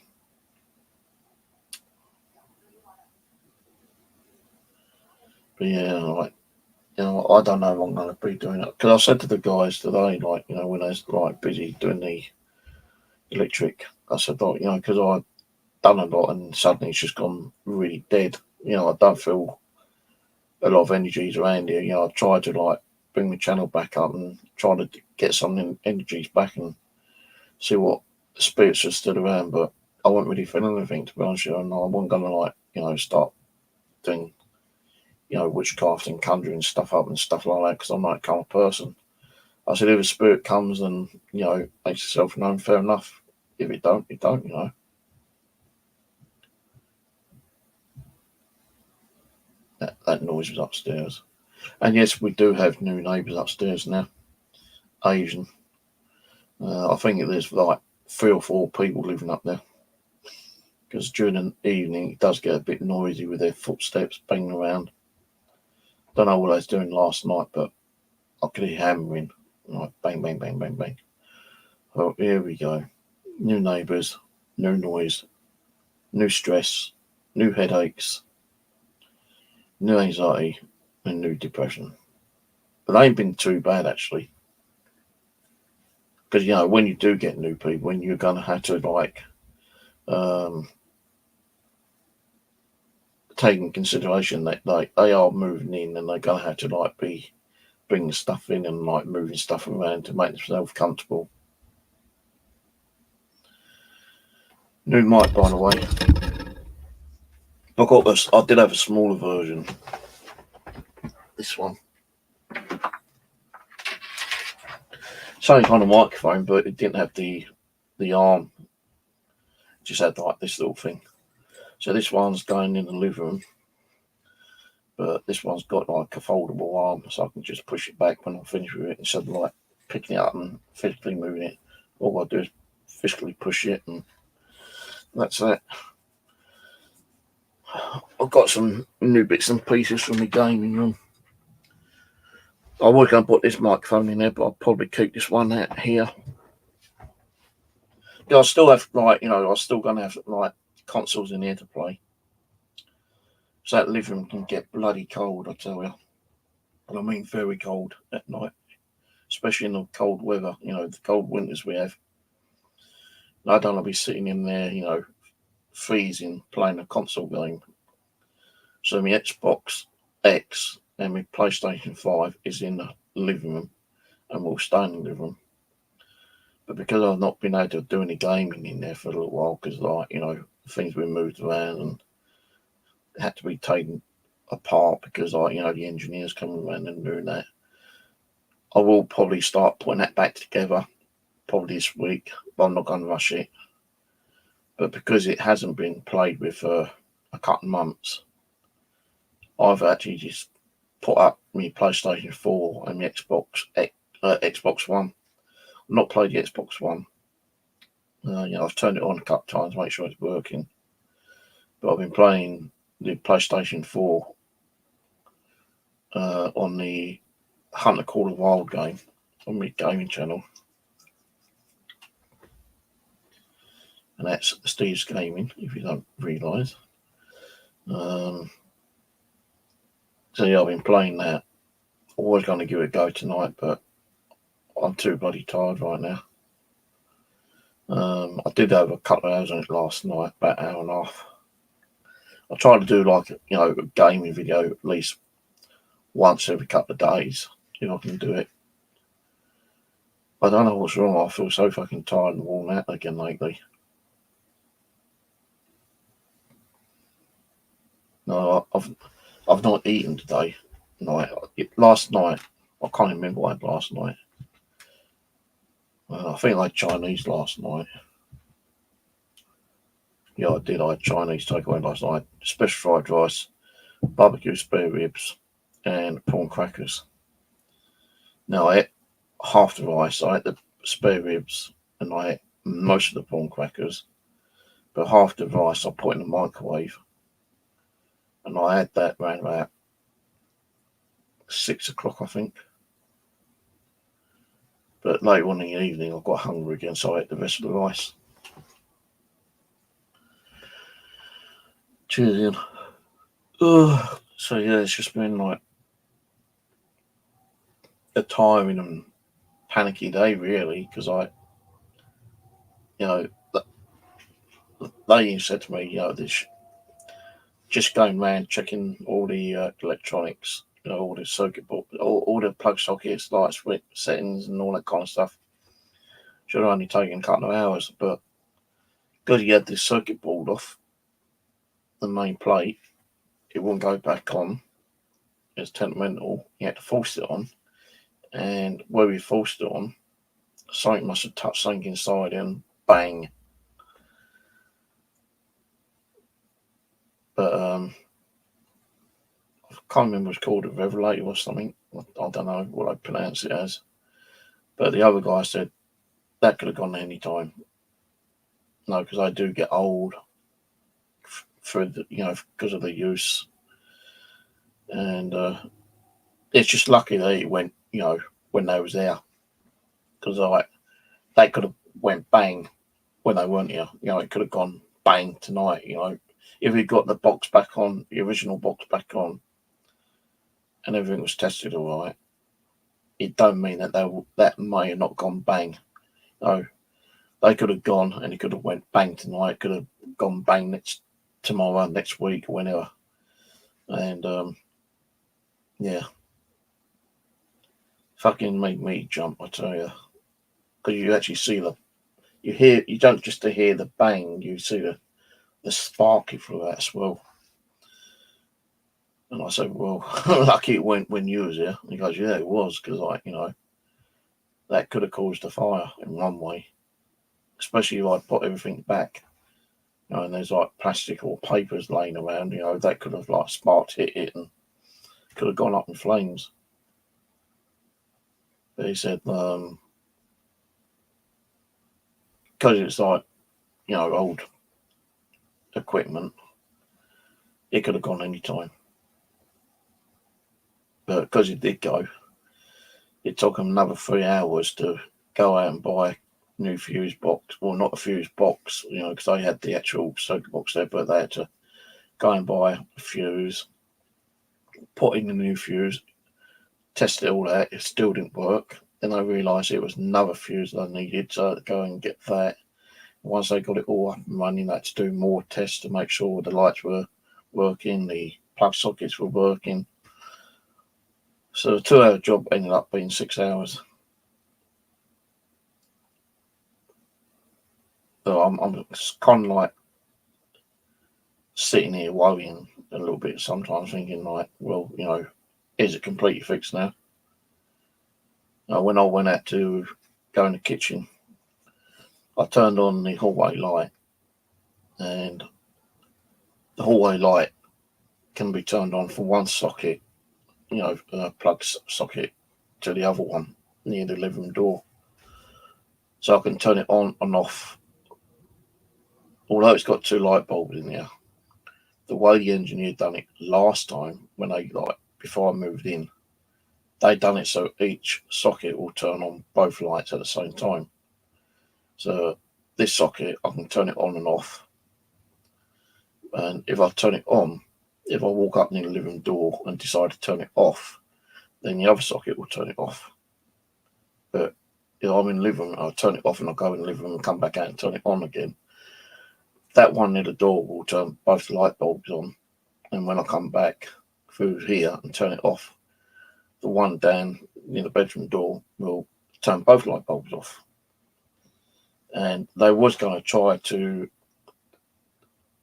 But yeah, I don't know how long I'm going to be doing it. Because I said to the guys today, when I was busy doing the electric, I said, because I've done a lot and suddenly it's just gone really dead. I don't feel a lot of energies around here. I try to bring my channel back up and try to get some energies back and see what spirits are still around. But I wasn't really feeling anything, to be honest with you, and I wasn't going to, like, start doing, witchcraft and conjuring stuff up and stuff like that, because I'm not that kind of person. I said, if a spirit comes and, makes itself known, fair enough. If it don't, it don't, That noise was upstairs. And yes, we do have new neighbours upstairs now. Asian. I think there's like 3 or 4 people living up there. Because during the evening, it does get a bit noisy with their footsteps banging around. Don't know what I was doing last night, but I could hear hammering. Like bang, bang, bang, bang, bang. Oh, here we go. New neighbours, new noise, new stress, new headaches, new anxiety, and new depression. But they ain't been too bad, actually. Because, when you do get new people, when you're going to have to, like, take in consideration that, like, they are moving in and they're going to have to, like, be bringing stuff in and, like, moving stuff around to make themselves comfortable. New mic, by the way. I did have a smaller version. This one. Same kind of microphone, but it didn't have the arm. It just had, like, this little thing. So this one's going in the living room, but this one's got, like, a foldable arm, so I can just push it back when I'm finished with it instead of, like, picking it up and physically moving it. All I do is physically push it, and that's it. I've got some new bits and pieces from the gaming room. I was going to put this microphone in there, but I'll probably keep this one out here. Yeah, I still have, like, I'm still going to have, like, consoles in here to play. So that living room can get bloody cold, I tell you. And I mean very cold at night, especially in the cold weather, the cold winters we have. And I don't want to be sitting in there, freezing, playing a console game. So my Xbox X and my PlayStation 5 is in the living room and will stay in the living room. But because I've not been able to do any gaming in there for a little while, because, like, things been moved around and had to be taken apart because, like, the engineers coming around and doing that, I will probably start putting that back together probably this week, but I'm not going to rush it. But because it hasn't been played with for a couple of months, I've actually just put up my PlayStation 4 and my Xbox One. I've not played the Xbox One. I've turned it on a couple of times to make sure it's working. But I've been playing the PlayStation 4 on the Hunter Call of Wild game on my gaming channel. And that's Steve's Gaming, if you don't realise. So yeah, I've been playing that. I was going to give it a go tonight, but I'm too bloody tired right now. I did have a couple of hours on it last night, about an hour and a half. I try to do, like, a gaming video at least once every couple of days, if I can do it. I don't know what's wrong. I feel so fucking tired and worn out again lately. No, I've not eaten today. Last night, I can't remember what I had last night. I think I had Chinese last night. Yeah, I did. I had Chinese takeaway last night. Special fried rice, barbecue spare ribs, and prawn crackers. Now, I ate half the rice. I ate the spare ribs, and I ate most of the prawn crackers. But half the rice I put in the microwave. And I had that around about 6 o'clock, I think. But later on in the evening, I got hungry again, so I ate the rest of the rice. Cheers, Ian. So yeah, it's just been like a tiring and panicky day, really, because they said to me, this just going around checking all the electronics, you know, all the circuit board, all the plug sockets, light switch settings, and all that kind of stuff. Should have only taken a couple of hours, but because he had this circuit board off the main plate, it wouldn't go back on. It's temperamental. He had to force it on, and where we forced it on, something must have touched something inside, and bang. But I can't remember what it's called, a revelator or something. I don't know what I pronounce it as. But the other guy said that could have gone any time. No, because I do get old through the, you know, because of the use, and it's just lucky that it went, you know, when they was there, because they could have went bang when they weren't here. You know, it could have gone bang tonight. You know, if we got the box back on, the original box back on, and everything was tested all right, it don't mean that that may have not gone bang. No, they could have gone, and it could have went bang tonight. Could have gone bang tomorrow, next week, whenever. And yeah, fucking made me jump, I tell you, because you actually see you don't just hear the bang, you see the sparky through that as well. And I said, well, lucky it went when you was here. And he goes, yeah, it was, because, like, you know, that could have caused a fire in one way, especially if I'd put everything back. You know, and there's like plastic or papers laying around, you know, that could have like sparked hit it and could have gone up in flames. But he said, because it's like, you know, old equipment, it could have gone any time. But because it did go, it took them another 3 hours to go out and buy a new fuse box. Well, not a fuse box, you know, because they had the actual circuit box there, but they had to go and buy a fuse, put in the new fuse, test it all out. It still didn't work. Then I realised it was another fuse that I needed, so I had to go and get that. Once they got it all up and running, I had to do more tests to make sure the lights were working, the plug sockets were working. So the 2-hour job ended up being 6 hours. So I'm kind of like sitting here worrying a little bit sometimes, thinking like, well, you know, is it completely fixed now? When I went out to go in the kitchen, I turned on the hallway light, and the hallway light can be turned on from one socket, you know, plug socket, to the other one near the living room door. So I can turn it on and off. Although it's got 2 light bulbs in there, the way the engineer done it last time, when they, like, before I moved in, they done it so each socket will turn on both lights at the same time. So this socket, I can turn it on and off. And if I turn it on, if I walk up near the living room door and decide to turn it off, then the other socket will turn it off. But if I'm in the living room, I'll turn it off and I'll go in the living room and come back out and turn it on again. That one near the door will turn both light bulbs on. And when I come back through here and turn it off, the one down near the bedroom door will turn both light bulbs off. And they was going to try to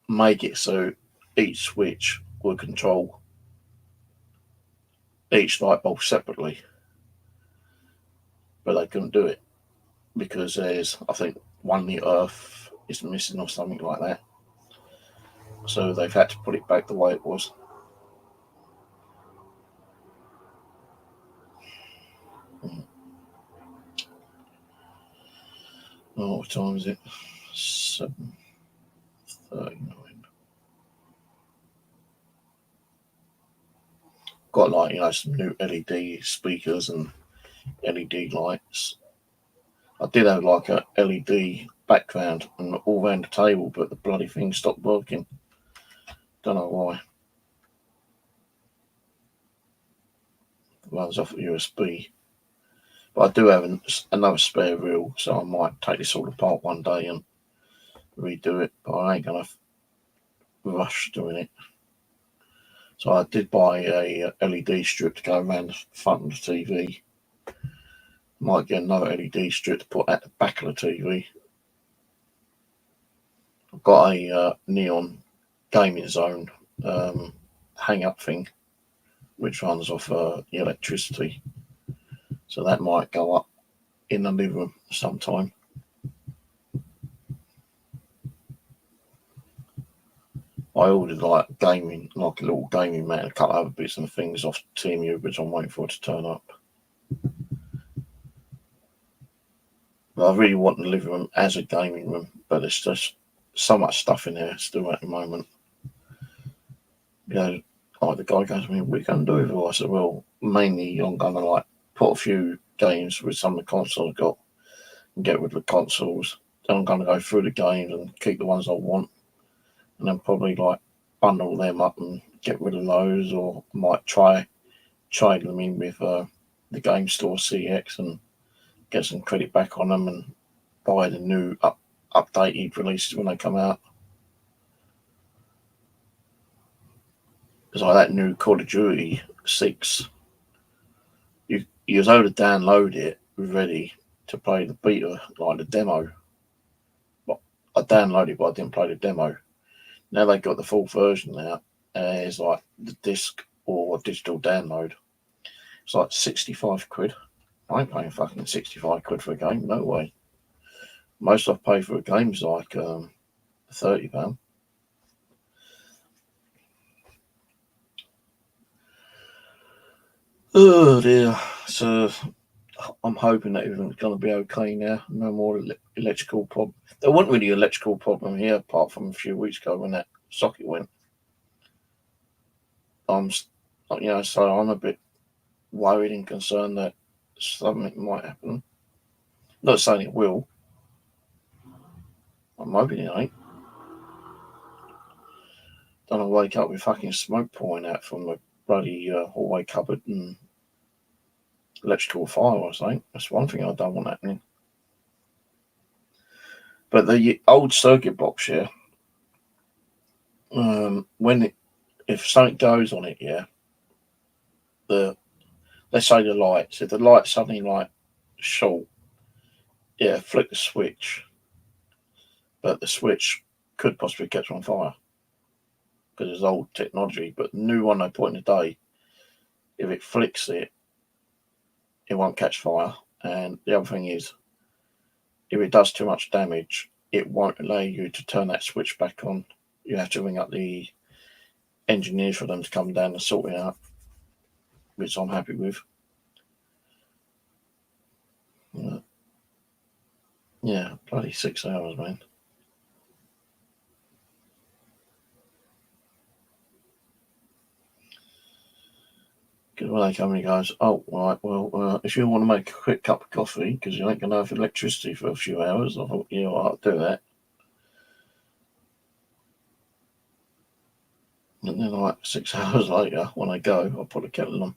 make it so each switch would control each light bulb separately, but they couldn't do it because there's, I think, one the earth is missing or something like that. So they've had to put it back the way it was. Oh, what time is it? 7:39. Got, like, you know, some new LED speakers and LED lights. I did have like a LED background and all around the table, but the bloody thing stopped working. Don't know why. It runs off a USB. But I do have another spare reel, so I might take this all apart one day and redo it. But I ain't gonna rush doing it. So I did buy a LED strip to go around the front of the TV. Might get another LED strip to put at the back of the TV. I've got a neon gaming zone hang up thing, which runs off the electricity. So that might go up in the living room sometime. I ordered like a little gaming mat, a couple of other bits and things off Streamyard, which I'm waiting for it to turn up. But I really want the living room as a gaming room, but there's just so much stuff in there still at the moment. You know, like the guy goes to me, "What are you going to do with it?" I said, "Well, mainly I'm going to like put a few games with some of the consoles I've got and get rid of the consoles. Then I'm going to go through the games and keep the ones I want, and then probably like bundle them up and get rid of those, or might trade them in with the game store CX and get some credit back on them and buy the new updated releases when they come out." Because like that new Call of Duty 6, you was able to download it ready to play the beta, like the demo. But I downloaded it, but I didn't play the demo. Now they got the full version out, and it's like the disc or digital download. It's like 65 quid. I ain't paying fucking 65 quid for a game, no way. Most I've paid for a game is like £30. Oh dear. So I'm hoping that everything's going to be okay now. No more electrical problem. There wasn't really an electrical problem here apart from a few weeks ago when that socket went. So I'm a bit worried and concerned that something might happen. Not saying it will. I'm hoping it ain't. Don't I wake up with fucking smoke pouring out from the bloody hallway cupboard and electrical fire or something. That's one thing I don't want happening. But the old circuit box here, if something goes on it, yeah, let's say the lights, if the lights suddenly like short, yeah, flick the switch, but the switch could possibly catch on fire because it's old technology. But the new one they put in the day, if it flicks it, it won't catch fire. And the other thing is, if it does too much damage, it won't allow you to turn that switch back on. You have to ring up the engineers for them to come down and sort it out, which I'm happy with. Yeah, bloody 6 hours, man. Because when they come and he goes, "Oh, right, well, if you want to make a quick cup of coffee, because you ain't going to have electricity for a few hours," I thought, yeah, I'll do that. And then, like 6 hours later, when I go, I'll put a kettle on.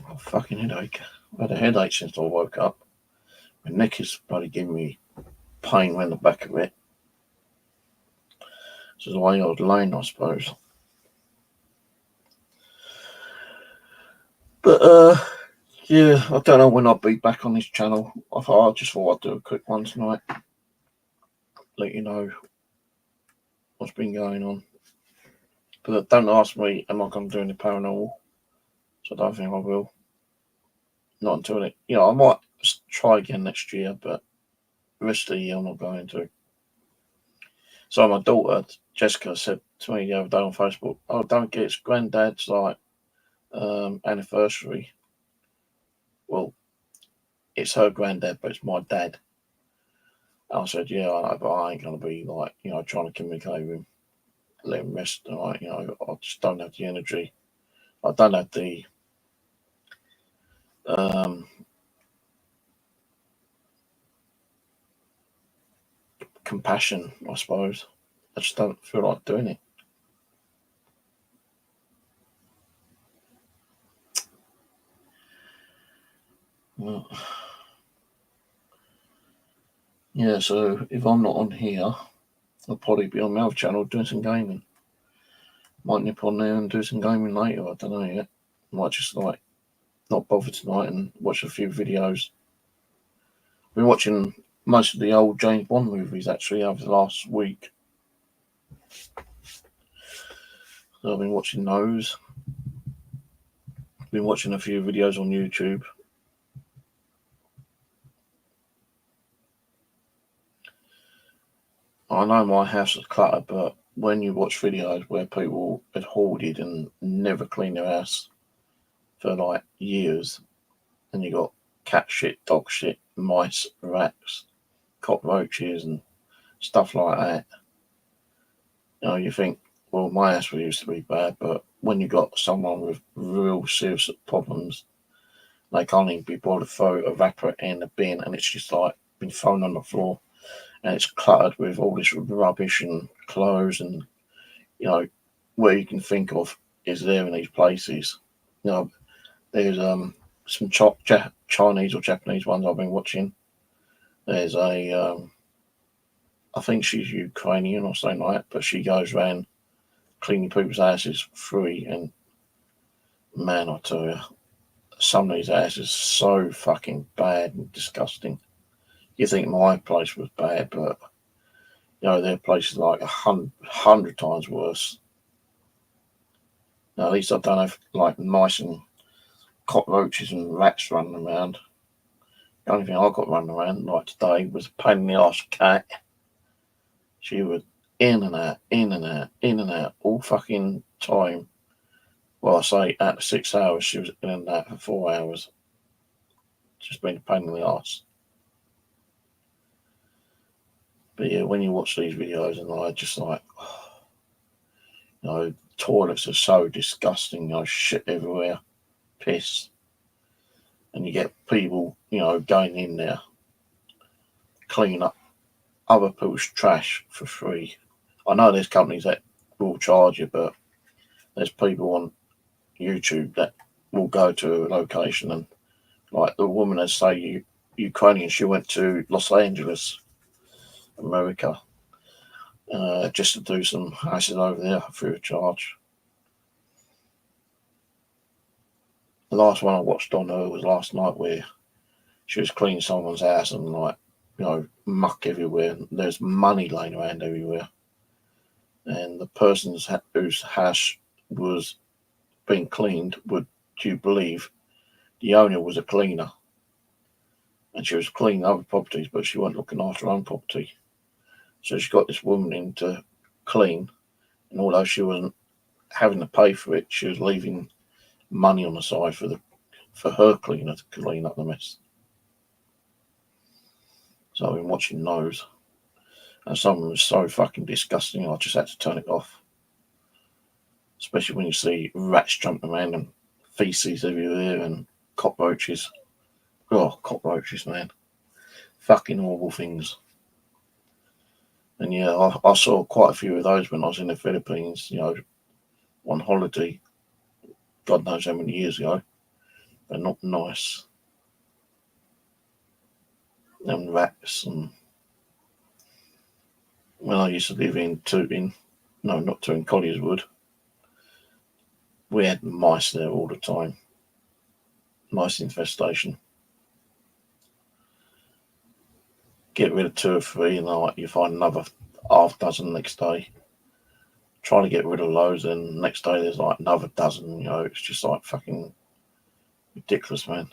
Oh, fucking headache. I had a headache since I woke up. My neck is bloody giving me pain around the back of it. So the way I was laying, I suppose. But yeah, I don't know when I'll be back on this channel. I just thought I'd do a quick one tonight. Let you know what's been going on. But don't ask me, am I going to do any paranormal? So I don't think I will. Not until it, I might try again next year, but the rest of the year I'm not going to. So my daughter Jessica said to me the other day on Facebook, "Oh, don't get it's granddad's like anniversary." Well, it's her granddad, but it's my dad. I said, "Yeah, I know, but I ain't gonna be like trying to communicate with him, let him rest. Like, I just don't have the energy. I don't have the compassion, I suppose. I just don't feel like doing it." Well, yeah, so if I'm not on here, I'll probably be on my other channel doing some gaming. Might nip on there and do some gaming later, I don't know yet. Might just like not bother tonight and watch a few videos. I've been watching most of the old James Bond movies actually over the last week. So I've been watching those. Been watching a few videos on YouTube. I know my house is cluttered, but when you watch videos where people had hoarded and never cleaned their house for like years, and you got cat shit, dog shit, mice, rats, cockroaches, and stuff like that, you think, well, my house used to be bad, but when you got someone with real serious problems, they can't even be bothered to throw a wrapper in the bin, and it's just like been thrown on the floor, and it's cluttered with all this rubbish and clothes and where you can think of is there in these places. There's some Chinese or Japanese ones I've been watching. There's I think she's Ukrainian or something like that, but she goes around cleaning people's houses free. And man, I tell you, some of these houses so fucking bad and disgusting. You think my place was bad, but their place is like 100 times worse. Now, at least I don't have like mice and cockroaches and rats running around. The only thing I got running around like today was a pain in the arse cat. She was in and out, in and out, in and out all fucking time. Well, I say at 6 hours, she was in and out for 4 hours. Just been a pain in the arse. But yeah, when you watch these videos and I just like, toilets are so disgusting, shit everywhere, piss. And you get people, going in there, cleaning up other people's trash for free. I know there's companies that will charge you, but there's people on YouTube that will go to a location and, like the woman that say Ukrainian, she went to Los Angeles, America, just to do some acid over there free of charge. The last one I watched on her was last night, where she was cleaning someone's house and like, muck everywhere. There's money laying around everywhere. And the person's whose house was being cleaned, would you believe, the owner was a cleaner. And she was cleaning other properties, but she wasn't looking after her own property. So she got this woman in to clean, and although she wasn't having to pay for it, she was leaving money on the side for her cleaner to clean up the mess. So I've been watching those, and some of them are so fucking disgusting, I just had to turn it off. Especially when you see rats jumping around and feces everywhere and cockroaches. Oh, cockroaches, man. Fucking horrible things. And yeah, I saw quite a few of those when I was in the Philippines, on holiday. God knows how many years ago. They're not nice. And rats. And when I used to live in Colliers Wood, we had mice there all the time. Mice infestation. Get rid of 2 or 3 and like you find another half dozen next day. Try to get rid of those, and next day there's like another dozen. It's just like fucking ridiculous, man.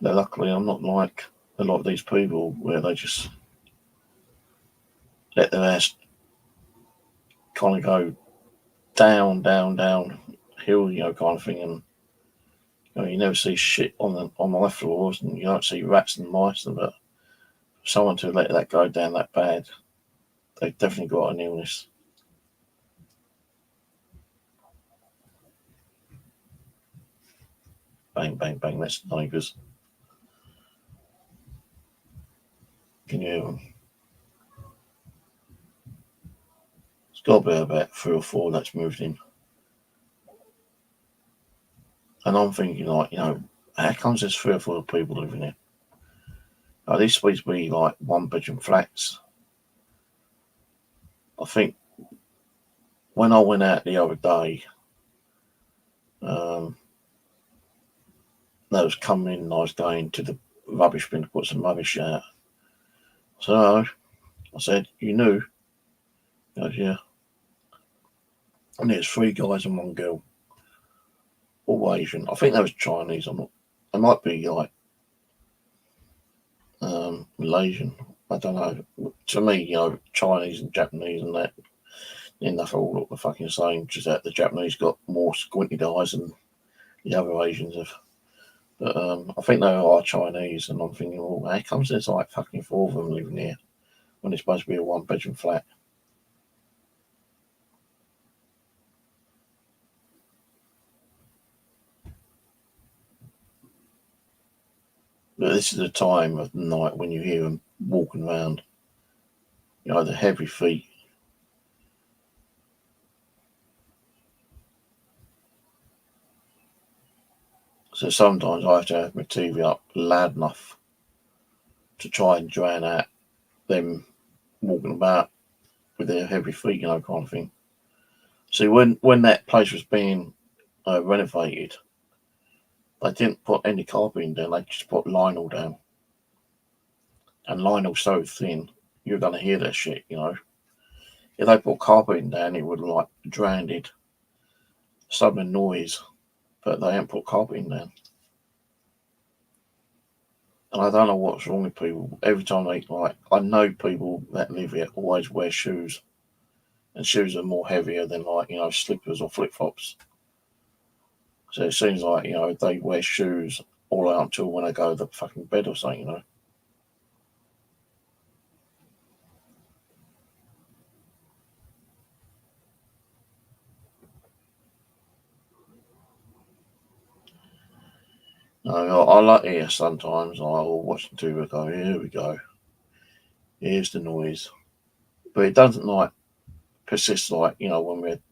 Now, luckily, I'm not like a lot of these people where they just let their ass kind of go down hill, kind of thing, and you never see shit on my floors, and you don't see rats and mice. But someone to let that go down that bad, they've definitely got an illness. Bang, bang, bang. That's the neighbours. Can you hear them? It's got to be about 3 or 4 that's moved in. And I'm thinking, like, how comes there's 3 or 4 people living here? Now, these supposed to be like 1-bedroom flats. I think when I went out the other day, they was coming in and I was going to the rubbish bin to put some rubbish out. So I said, "You knew?" He goes, "Yeah." And there's 3 guys and 1 girl, all Asian. I think they was Chinese. I'm not. They might be like Malaysian. I don't know. To me, Chinese and Japanese and that, they all look the fucking same. Just that the Japanese got more squinty eyes than the other Asians have. But I think they are Chinese, and I'm thinking, well, how comes there's like fucking 4 of them living here when it's supposed to be a 1-bedroom flat? But this is the time of night when you hear them walking around, the heavy feet. So sometimes I have to have my TV up loud enough to try and drown out them walking about with their heavy feet, kind of thing. See, when that place was being renovated, they didn't put any carpeting down. They just put linoleum down, and linoleum's so thin, you're gonna hear that shit. If they put carpeting down, it would like drowned sudden noise, but they ain't put carpeting down. And I don't know what's wrong with people. Every time I know people that live here always wear shoes, and shoes are more heavier than slippers or flip flops. So it seems like they wear shoes all out until when they go to the fucking bed or something. I like here sometimes. I'll watch the TV and go, here we go. Here's the noise. But it doesn't persist when we had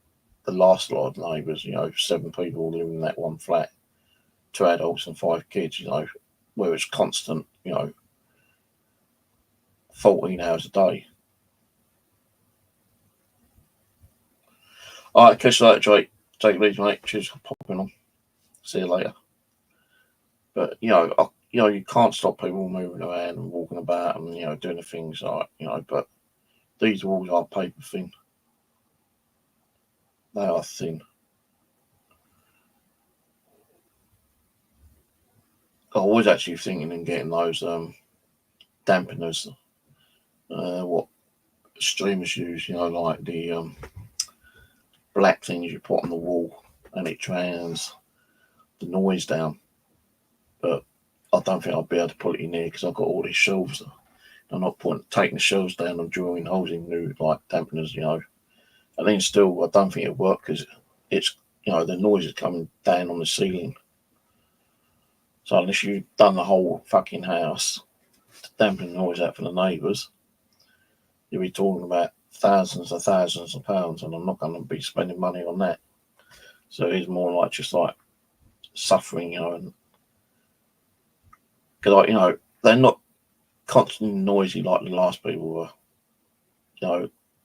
the last lot of neighbours, 7 people living in that one flat, 2 adults and 5 kids, where it's constant, 14 hours a day. All right, catch you later, Jake. Take it easy, mate. Cheers for popping on. See you later. But you can't stop people moving around and walking about and doing the things But these walls are paper thin. They are thin. I was actually thinking of getting those dampeners. What streamers use, like the black things you put on the wall, and it drowns the noise down. But I don't think I'll be able to put it in here because I've got all these shelves. I'm not taking the shelves down and drawing holes in new dampeners, And then still, I don't think it'll work because it's the noise is coming down on the ceiling. So unless you've done the whole fucking house to dampen the noise out for the neighbours, you'll be talking about thousands of pounds, and I'm not going to be spending money on that. So it's more like just suffering, and because they're not constantly noisy like the last people were.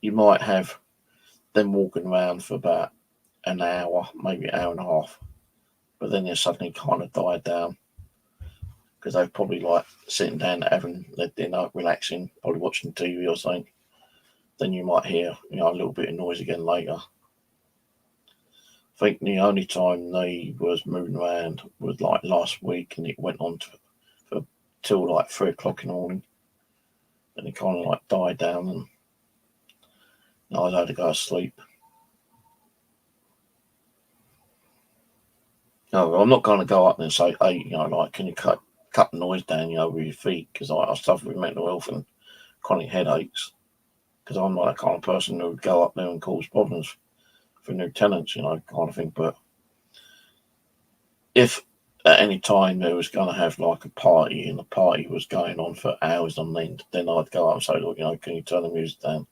You might have them walking around for about an hour, maybe an hour and a half, but then they suddenly kind of died down because they're probably sitting down having their dinner, relaxing, probably watching TV or something. Then you might hear a little bit of noise again later. I think the only time they was moving around was last week, and it went on till 3 o'clock in the morning, and it kind of died down, and I was able to go to sleep. No, I'm not going to go up there and say, hey, can you cut the noise down, with your feet, because I suffer with mental health and chronic headaches, because I'm not that kind of person who would go up there and cause problems for new tenants, kind of thing. But if at any time there was going to have a party, and the party was going on for hours on end, then I'd go up and say, look, can you turn the music down?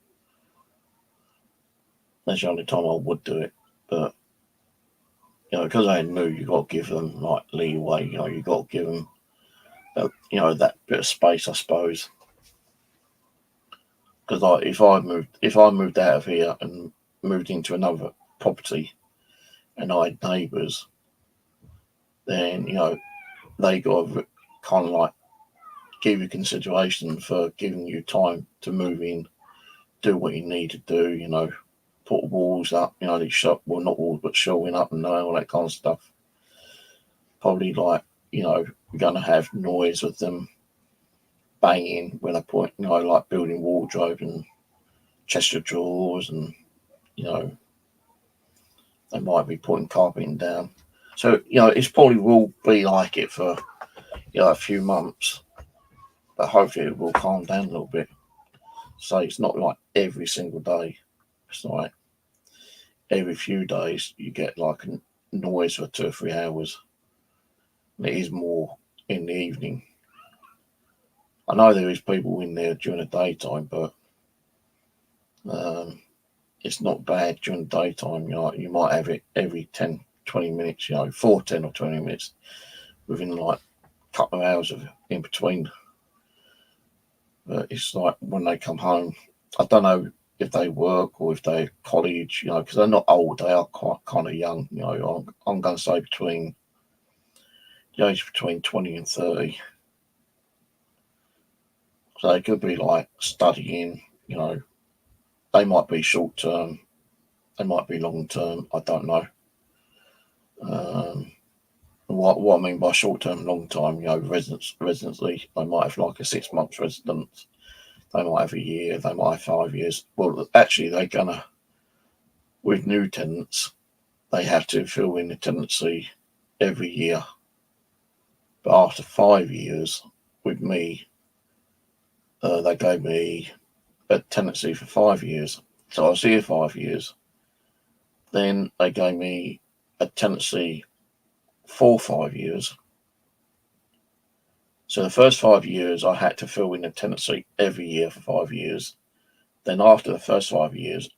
That's the only time I would do it. But because they're new, you got to give them like leeway. You got to give them, that bit of space, I suppose. Because like if I moved out of here and moved into another property, and I had neighbours, then they got to kind of like give you consideration for giving you time to move in, do what you need to do. Put walls up, they shut, well, not walls, but shelving up and all that kind of stuff. Probably like, you're going to have noise with them banging when I put, like building wardrobe and chest of drawers, and, they might be putting carpeting down. So, it's probably will be like it for, a few months, but hopefully it will calm down a little bit. So it's not like every single day. It's like every few days you get like a noise for 2 or 3 hours. And it is more in the evening. I know there is people in there during the daytime, but it's not bad during the daytime. You might have it every 10, 20 minutes, for 10 or 20 minutes within like a couple of hours of in between. But it's like when they come home, I don't know if they work or if they're college, because they're not old, they are quite kind of young. I'm going to say between the age between 20 and 30. So they could be like studying, they might be short term, they might be long term, I don't know. What I mean by short term, long time, residency, they might have like a 6 months residence, they might have a year, they might have 5 years. Well, actually, they're gonna, with new tenants, they have to fill in the tenancy every year. But after 5 years, with me, they gave me a tenancy for 5 years. So I was here 5 years. Then they gave me a tenancy for 5 years. So the first 5 years, I had to fill in a tenancy every year for 5 years. Then after the first 5 years,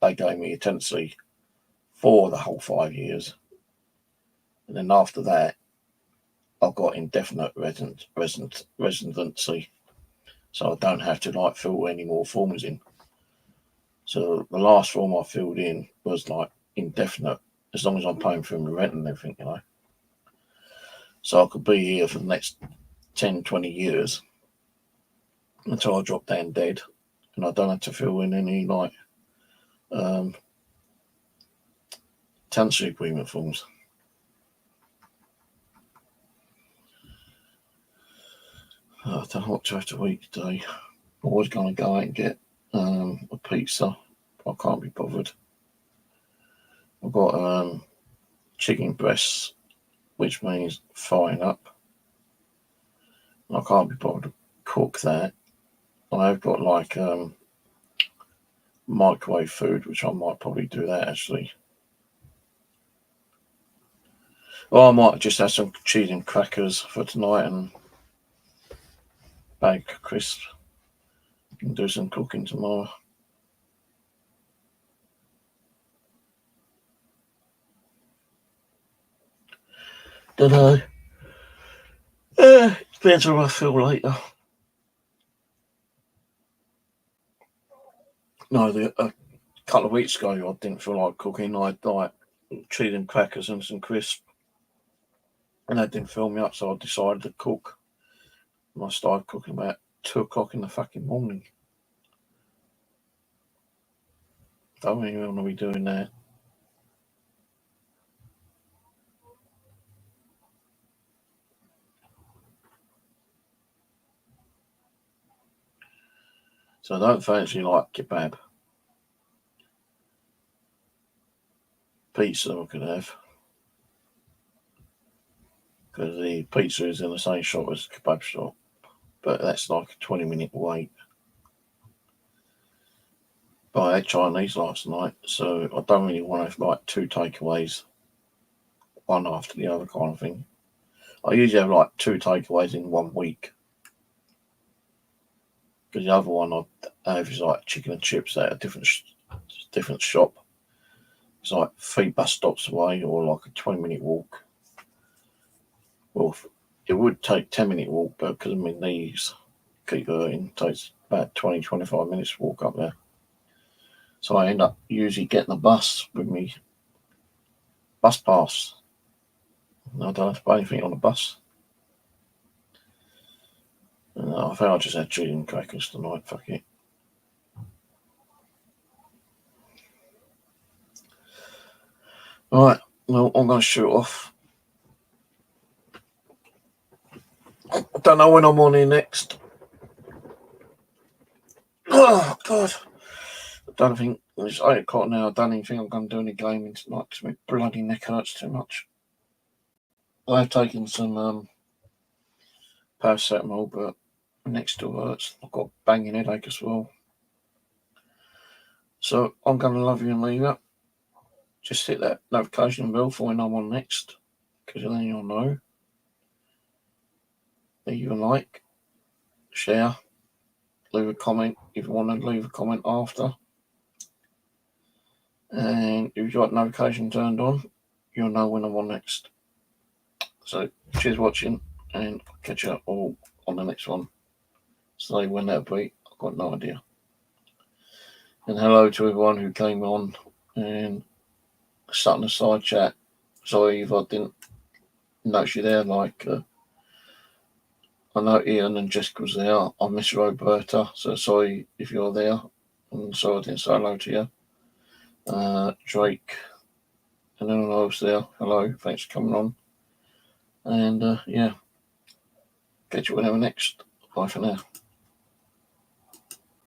they gave me a tenancy for the whole 5 years. And then after that, I got indefinite residency. So I don't have to like fill any more forms in. So the last form I filled in was like indefinite, as long as I'm paying for my rent and everything, So I could be here for the next 10, 20 years until I drop down dead, and I don't have to fill in any like tenancy agreement forms. I don't know what to have to eat today. I was going to go out and get a pizza, but I can't be bothered. I've got chicken breasts, which means frying up. I can't be bothered to cook that. I've got like microwave food, which I might probably do that actually. Or I might just have some cheese and crackers for tonight and bag crisps and do some cooking tomorrow. Don't know. Depends how I feel later. No, a couple of weeks ago I didn't feel like cooking. I had like cheese and crackers and some crisps, and that didn't fill me up, so I decided to cook. And I started cooking about 2 o'clock in the fucking morning. Don't really want to be doing that. So I don't fancy like kebab. Pizza I could have, because the pizza is in the same shop as the kebab shop, but that's like a 20-minute wait. But I had Chinese last night, so I don't really want to have like 2 takeaways, one after the other kind of thing. I usually have like 2 takeaways in 1 week, because the other one I have is like chicken and chips at a different shop. It's like 3 bus stops away, or like a 20-minute walk. Well, it would take 10-minute walk, but because my knees keep hurting, it takes about 20-25 minutes to walk up there. So I end up usually getting a bus with me bus pass. I don't have to pay anything on the bus. I think I just had cheese and crackers tonight. Fuck it. Alright, well, I'm going to shoot off. I don't know when I'm on here next. Oh, God. I don't think it's 8 o'clock now. I don't even think I'm going to do any gaming tonight because my bloody neck hurts too much. I've taken some paracetamol, but my neck still hurts. I've got a banging headache as well. So I'm going to love you and leave you. Just hit that notification bell for when I'm on next, because then you'll know. Leave a like, share, leave a comment if you want to leave a comment after. And if you've got notification turned on, you'll know when I'm on next. So cheers watching, and I'll catch you all on the next one. So when that'll be, I've got no idea. And hello to everyone who came on and sat in the side chat. Sorry if I didn't notice you there. Like I know Ian and Jessica was there. I miss Roberta, so sorry if you're there. And sorry I didn't say hello to you. Drake and anyone else there. Hello, thanks for coming on. And yeah, catch you whenever next. Bye for now.